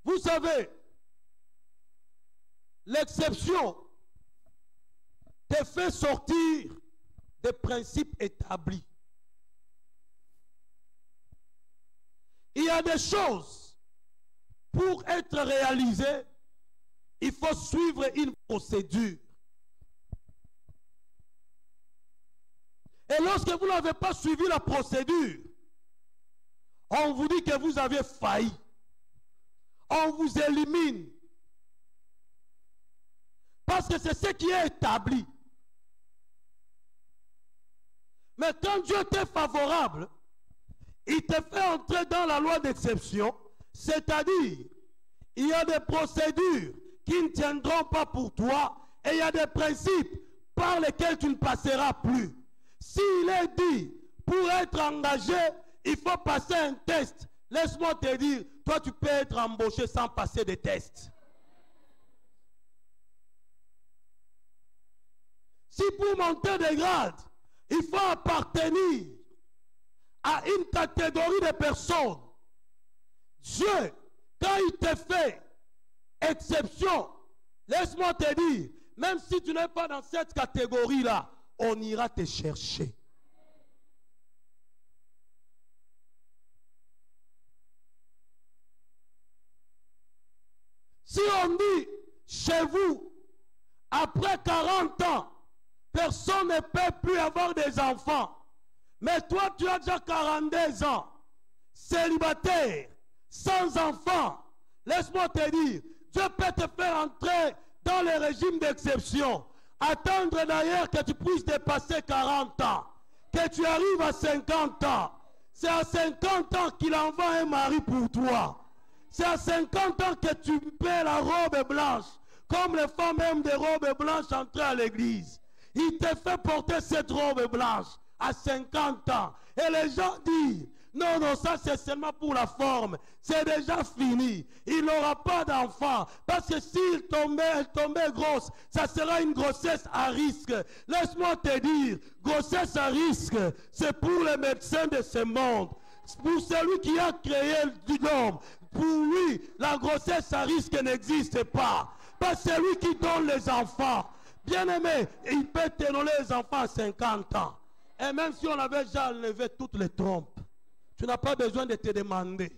Vous savez, l'exception te fait sortir des principes établis. Il y a des choses, pour être réalisées, il faut suivre une procédure. Et lorsque vous n'avez pas suivi la procédure, on vous dit que vous avez failli. On vous élimine. Parce que c'est ce qui est établi. Mais quand Dieu t'est favorable, il te fait entrer dans la loi d'exception, c'est-à-dire, il y a des procédures qui ne tiendront pas pour toi et il y a des principes par lesquels tu ne passeras plus. S'il est dit, pour être engagé, il faut passer un test. Laisse-moi te dire, toi tu peux être embauché sans passer des tests. Si pour monter des grades, il faut appartenir à une catégorie de personnes, Dieu, quand il te fait exception, laisse-moi te dire, même si tu n'es pas dans cette catégorie-là, on ira te chercher. Si on dit chez vous, après 40 ans, personne ne peut plus avoir des enfants, mais toi tu as déjà 42 ans, célibataire, sans enfants, laisse-moi te dire, Dieu peut te faire entrer dans le régime d'exception. Attendre d'ailleurs que tu puisses dépasser 40 ans, que tu arrives à 50 ans. C'est à 50 ans qu'il envoie un mari pour toi. C'est à 50 ans que tu mets la robe blanche, Comme les femmes aiment des robes blanches entrer à l'église. Il te fait porter cette robe blanche à 50 ans. Et les gens disent, non, non, ça c'est seulement pour la forme. C'est déjà fini. Il n'aura pas d'enfant. Parce que s'il tombait, elle tombait grosse, ça sera une grossesse à risque. Laisse-moi te dire, grossesse à risque, c'est pour les médecins de ce monde. Pour celui qui a créé l'homme. Pour lui, la grossesse à risque n'existe pas. Pas celui qui donne les enfants. Bien aimé, il peut te donner les enfants à 50 ans. Et même si on avait déjà enlevé toutes les trompes, tu n'as pas besoin de te demander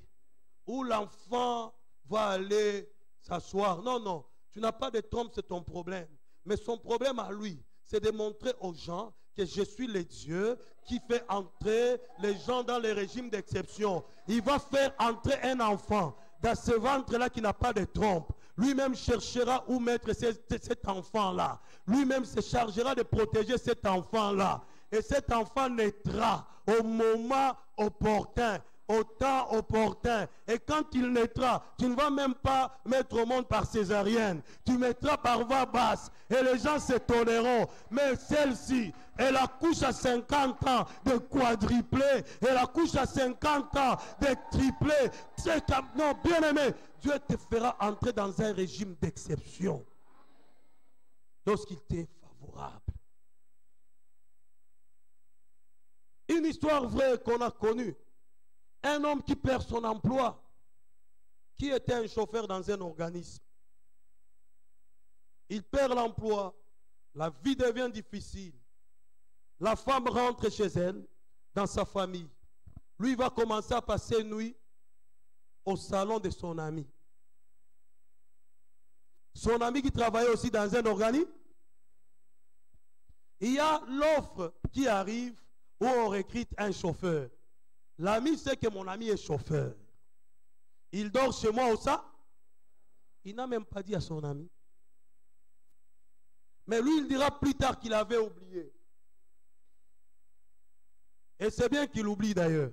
où l'enfant va aller s'asseoir. Non, non, tu n'as pas de trompe, c'est ton problème. Mais son problème à lui, c'est de montrer aux gens que je suis le Dieu qui fait entrer les gens dans les régimes d'exception. Il va faire entrer un enfant dans ce ventre-là qui n'a pas de trompe. Lui-même cherchera où mettre cet enfant-là. Lui-même se chargera de protéger cet enfant-là. Et cet enfant naîtra au moment opportun, au temps opportun. Et quand il naîtra, tu ne vas même pas mettre au monde par césarienne. Tu mettras par voie basse. Et les gens s'étonneront. Mais celle-ci, elle accouche à 50 ans de quadruplé. Elle accouche à 50 ans de triplé. Non, bien aimé, Dieu te fera entrer dans un régime d'exception. Lorsqu'il t'est favorable. Une histoire vraie qu'on a connue. Un homme qui perd son emploi, qui était un chauffeur dans un organisme. Il perd l'emploi, la vie devient difficile. La femme rentre chez elle, dans sa famille. Lui va commencer à passer une nuit au salon de son ami. Son ami qui travaillait aussi dans un organisme. Il y a l'offre qui arrive où on recrute un chauffeur. L'ami sait que mon ami est chauffeur. Il dort chez moi ou ça? Il n'a même pas dit à son ami. Mais lui, il dira plus tard qu'il avait oublié. Et c'est bien qu'il oublie d'ailleurs.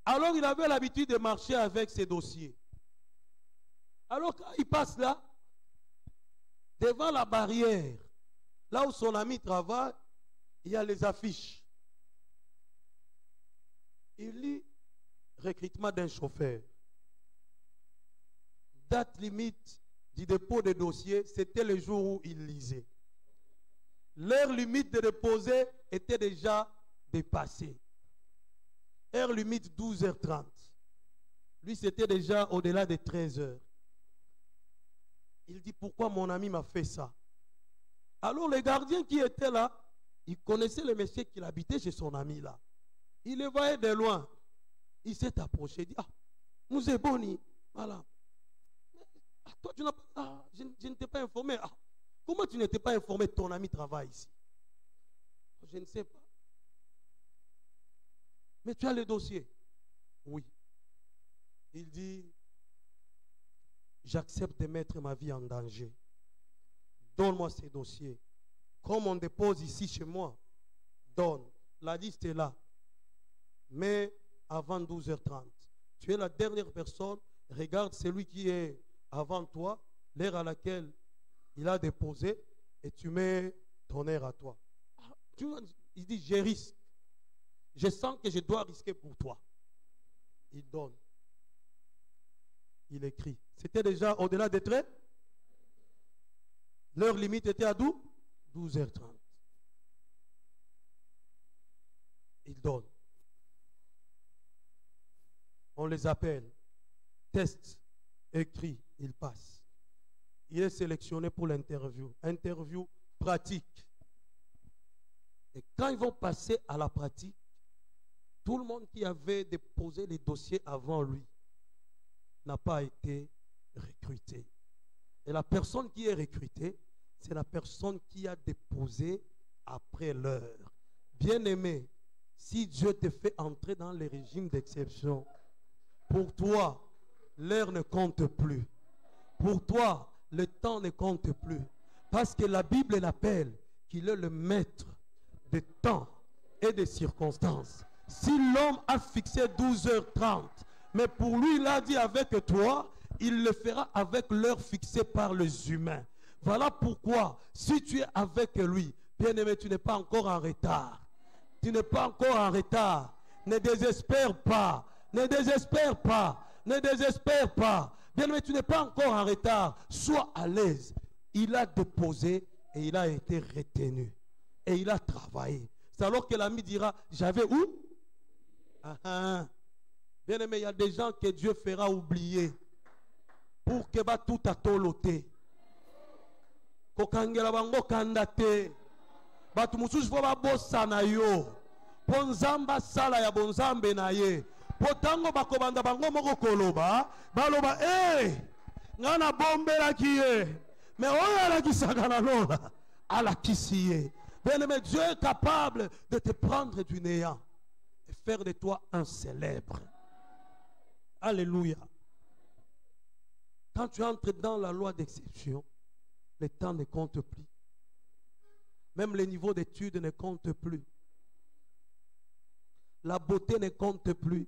Alors il avait l'habitude de marcher avec ses dossiers. Alors quand il passe là, devant la barrière, là où son ami travaille, il y a les affiches. Il lit recrutement d'un chauffeur. Date limite du dépôt des dossiers, c'était le jour où il lisait. L'heure limite de déposer était déjà dépassée. Heure limite 12h30. Lui, c'était déjà au-delà de 13h. Il dit, pourquoi mon ami m'a fait ça? Alors, le gardien qui était là, il connaissait le monsieur qui habitait chez son ami là. Il le voyait de loin. Il s'est approché, il dit, ah, nous est boni. Voilà. Toi, tu n'as pas... Ah, je ne t'ai pas informé. Ah, comment tu n'étais pas informé? Ton ami travaille ici. Je ne sais pas. Mais tu as le dossier? Oui. Il dit, j'accepte de mettre ma vie en danger. Donne-moi ces dossiers. Comme on dépose ici chez moi, donne. La liste est là. Mais avant 12h30. Tu es la dernière personne. Regarde celui qui est avant toi, l'heure à laquelle il a déposé, et tu mets ton heure à toi. Il dit, je risque. Je sens que je dois risquer pour toi. Il donne. Il écrit. C'était déjà au-delà des traits. L'heure limite était à 12h30. Il donne. On les appelle. Test. Écrit. Il passe. Il est sélectionné pour l'interview. Interview pratique. Et quand ils vont passer à la pratique, tout le monde qui avait déposé les dossiers avant lui n'a pas été recruté. Et la personne qui est recrutée, c'est la personne qui a déposé après l'heure. Bien-aimé, si Dieu te fait entrer dans les régimes d'exception, pour toi, l'heure ne compte plus. Pour toi, le temps ne compte plus. Parce que la Bible l'appelle qu'il est le maître des temps et des circonstances. Si l'homme a fixé 12h30, mais pour lui, il a dit avec toi, il le fera avec l'heure fixée par les humains. Voilà pourquoi, si tu es avec lui, bien-aimé, tu n'es pas encore en retard. Tu n'es pas encore en retard. Ne désespère pas. Ne désespère pas. Ne désespère pas. Bien-aimé, tu n'es pas encore en retard. Sois à l'aise. Il a déposé et il a été retenu. Et il a travaillé. C'est alors que l'ami dira, j'avais où? Bien-aimé, il y a des gens que Dieu fera oublier pour que va tout à toloter. Kokangela bango kandate. Batu mususu fo ba bossa na yo. Ponzamba sala ya bonzambe na ye. Potango bakobanda bango moko koloba, baloba ngana bombela kiye. Mais oyo ala kisaka na lola, ala kisiye. Bien-aimé, Dieu est capable de te prendre du néant et faire de toi un célèbre. Alléluia. Quand tu entres dans la loi d'exception, le temps ne compte plus. Même les niveaux d'études ne comptent plus. La beauté ne compte plus.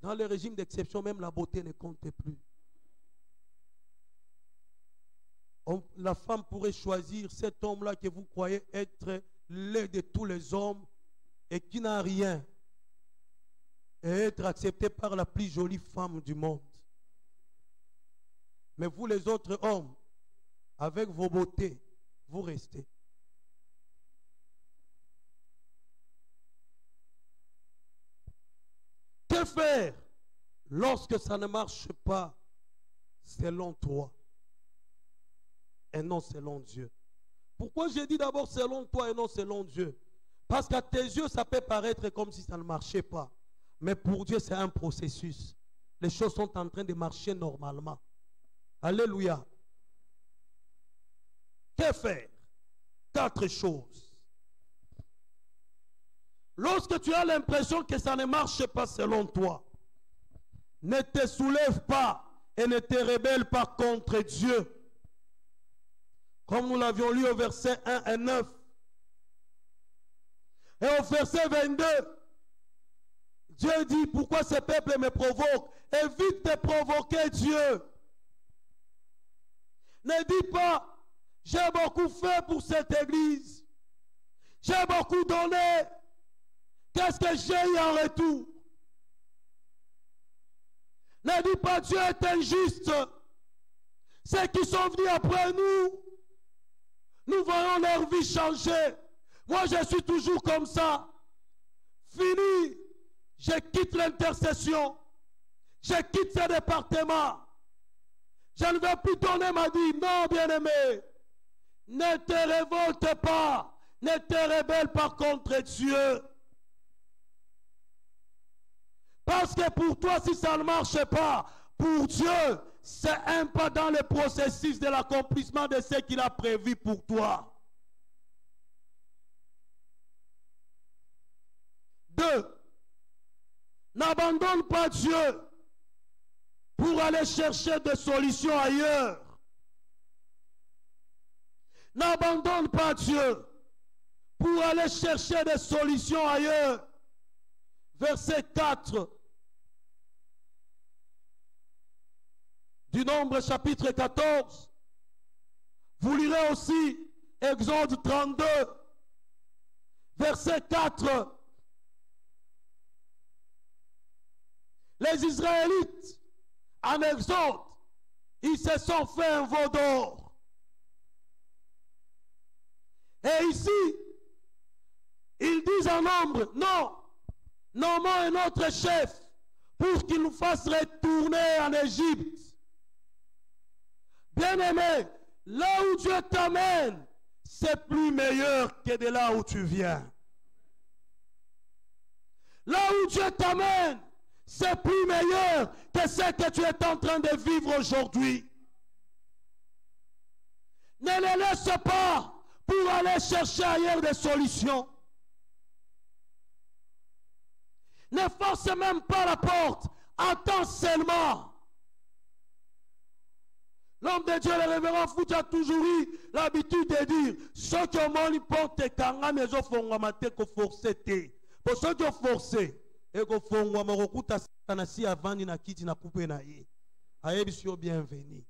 Dans le régime d'exception, même la beauté ne compte plus. La femme pourrait choisir cet homme-là que vous croyez être l'un de tous les hommes et qui n'a rien et être accepté par la plus jolie femme du monde. Mais vous les autres hommes, avec vos beautés, vous restez. Que faire lorsque ça ne marche pas selon toi et non selon Dieu? Pourquoi j'ai dit d'abord selon toi et non selon Dieu? Parce qu'à tes yeux, ça peut paraître comme si ça ne marchait pas. Mais pour Dieu, c'est un processus. Les choses sont en train de marcher normalement. Alléluia. Que faire? 4 choses. Lorsque tu as l'impression que ça ne marche pas selon toi, ne te soulève pas et ne te rebelle pas contre Dieu. Comme nous l'avions lu au verset 1 et 9. Et au verset 22, Dieu dit, pourquoi ce peuple me provoque? Évite de provoquer Dieu. Ne dis pas, j'ai beaucoup fait pour cette église. J'ai beaucoup donné. Qu'est-ce que j'ai eu en retour? Ne dis pas, Dieu est injuste. Ceux qui sont venus après nous, nous voyons leur vie changer. Moi, je suis toujours comme ça. Fini. Je quitte l'intercession. Je quitte ce département. Je ne vais plus donner ma vie. Non, bien-aimé. Ne te révolte pas. Ne te rebelle pas contre Dieu. Parce que pour toi, si ça ne marche pas, pour Dieu, c'est un pas dans le processus de l'accomplissement de ce qu'il a prévu pour toi. 2. N'abandonne pas Dieu pour aller chercher des solutions ailleurs. N'abandonne pas Dieu pour aller chercher des solutions ailleurs. Verset 4 du Nombre chapitre 14. Vous lirez aussi Exode 32, verset 4. Les Israélites, en Exode, ils se sont fait un veau d'or. Et ici, ils disent en Nombre, non, nommons un autre chef pour qu'il nous fasse retourner en Égypte. Bien-aimé, là où Dieu t'amène, c'est plus meilleur que de là où tu viens. Là où Dieu t'amène, c'est plus meilleur que ce que tu es en train de vivre aujourd'hui. Ne les laisse pas pour aller chercher ailleurs des solutions. Ne force même pas la porte. Attends seulement. L'homme de Dieu, le révérend Fouti, a toujours eu l'habitude de dire ceux qui ont porte kanga mais ils font maté ko forcer te. Pour ceux qui ont forcé et ko font marokuta sanasi avant na kiti na couper na ye. Ayebi sio bienvenu.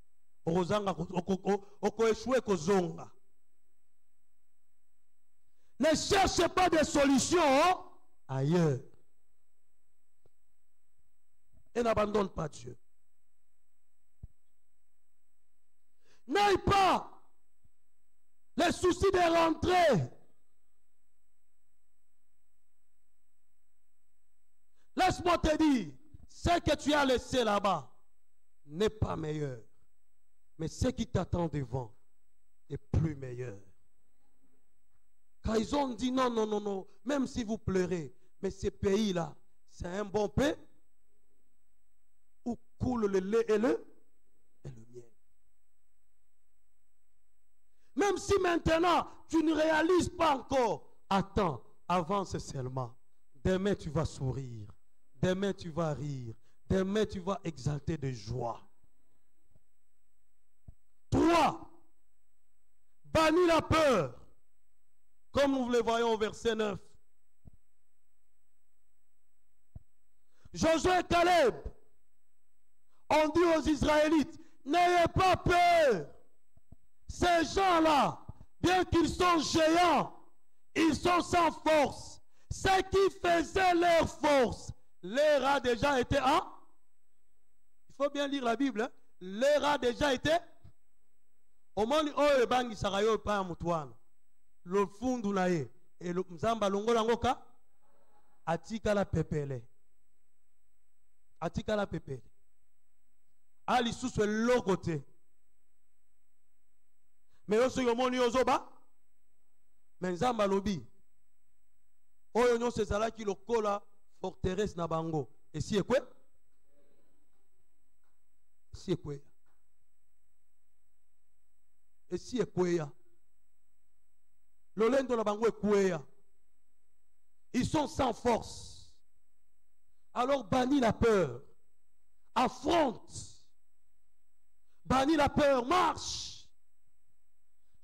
Orozanga oko échouer ko zonga. Ne cherchez pas de solutions ailleurs. Et n'abandonne pas Dieu. N'aille pas les soucis de rentrer. Laisse-moi te dire, ce que tu as laissé là-bas n'est pas meilleur. Mais ce qui t'attend devant est plus meilleur. Quand ils ont dit non, non, non, non, même si vous pleurez, mais ce pays-là, c'est un bon pays où coule le lait et le miel. Même si maintenant, tu ne réalises pas encore, attends, avance seulement. Demain, tu vas sourire. Demain, tu vas rire. Demain, tu vas exalter de joie. 3. Bannis la peur. Comme nous le voyons au verset 9. Josué et Caleb ont dit aux Israélites, n'ayez pas peur. Ces gens-là, bien qu'ils sont géants, ils sont sans force. Ce qui faisait leur force, leur a déjà été hein? Il faut bien lire la Bible. Hein? Leur a déjà été. Au moins, oh, bangi sarayo pa mutwana. Le fundu na ye. Et le mzamba longo langoka. Atika la pepele. Atika la pepele. Ali sous ce logoté. Mais aussi yomoni ozoba. Mais nzamba lobi. Oyo nyo sezala ki lokola forteresse na bango. Et si ekwe? Si ekwe. Et si ekwe ya. Lolendo na bango ekwe ya. Ils sont sans force. Alors bannis la peur. Affronte. Bannis la peur. Marche.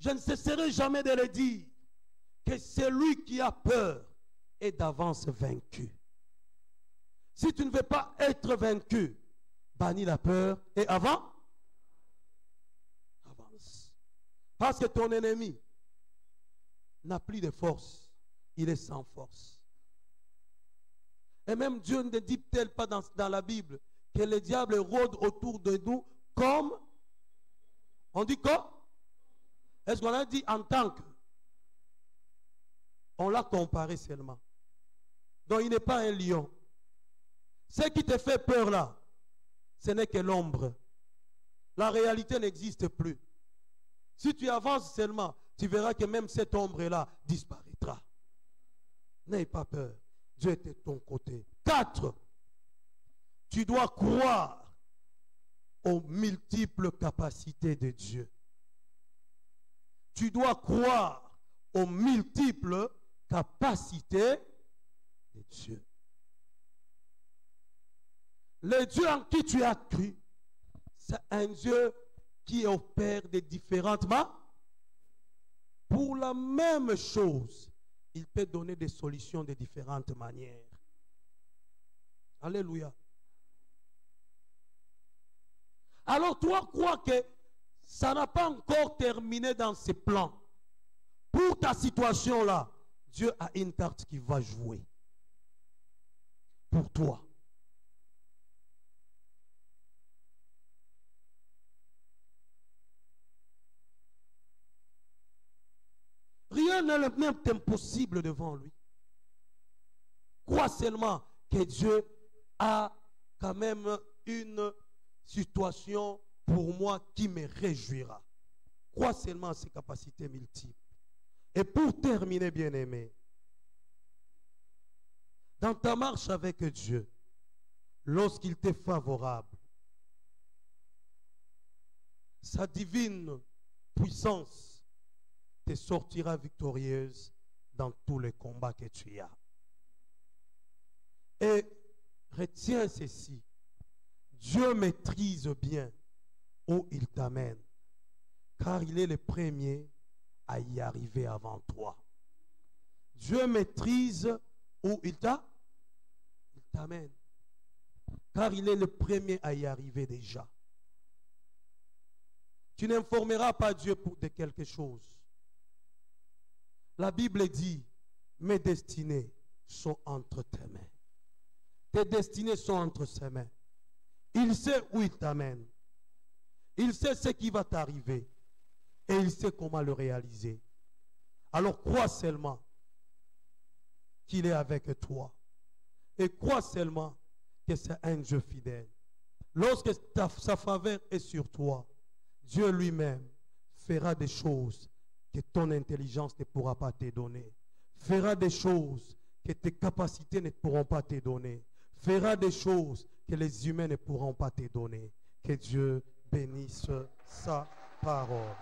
Je ne cesserai jamais de le dire. Que celui qui a peur est d'avance vaincu. Si tu ne veux pas être vaincu, bannis la peur et avance. Parce que ton ennemi n'a plus de force. Il est sans force. Et même Dieu ne dit-il pas dans la Bible que le diable rôde autour de nous comme... On dit quoi? Est-ce qu'on a dit en tant que... On l'a comparé seulement. Donc il n'est pas un lion. Ce qui te fait peur là, ce n'est que l'ombre. La réalité n'existe plus. Si tu avances seulement, tu verras que même cette ombre-là disparaîtra. N'aie pas peur. Dieu est de ton côté. 4. Tu dois croire aux multiples capacités de Dieu. Tu dois croire aux multiples capacités de Dieu. Le Dieu en qui tu as cru, c'est un Dieu qui opère de différentes manières. Pour la même chose, il peut donner des solutions de différentes manières. Alléluia. Alors toi, crois que ça n'a pas encore terminé dans ses plans. Pour ta situation là, Dieu a une carte qui va jouer. Pour toi. Rien n'est impossible devant lui. Crois seulement que Dieu a quand même une situation pour moi qui me réjouira. Crois seulement à ses capacités multiples. Et pour terminer, bien-aimé, dans ta marche avec Dieu, lorsqu'il t'est favorable, sa divine puissance te sortira victorieuse dans tous les combats que tu as. Et retiens ceci, Dieu maîtrise bien où il t'amène, car il est le premier à y arriver avant toi. Dieu maîtrise où il t'amène, car il est le premier à y arriver déjà. Tu n'informeras pas Dieu de quelque chose. La Bible dit, mes destinées sont entre tes mains. Tes destinées sont entre ses mains. Il sait où il t'amène. Il sait ce qui va t'arriver. Et il sait comment le réaliser. Alors crois seulement qu'il est avec toi. Et crois seulement que c'est un Dieu fidèle. Lorsque sa faveur est sur toi, Dieu lui-même fera des choses que ton intelligence ne pourra pas te donner. Fera des choses que tes capacités ne pourront pas te donner. Fera des choses que les humains ne pourront pas te donner. Que Dieu bénisse sa parole.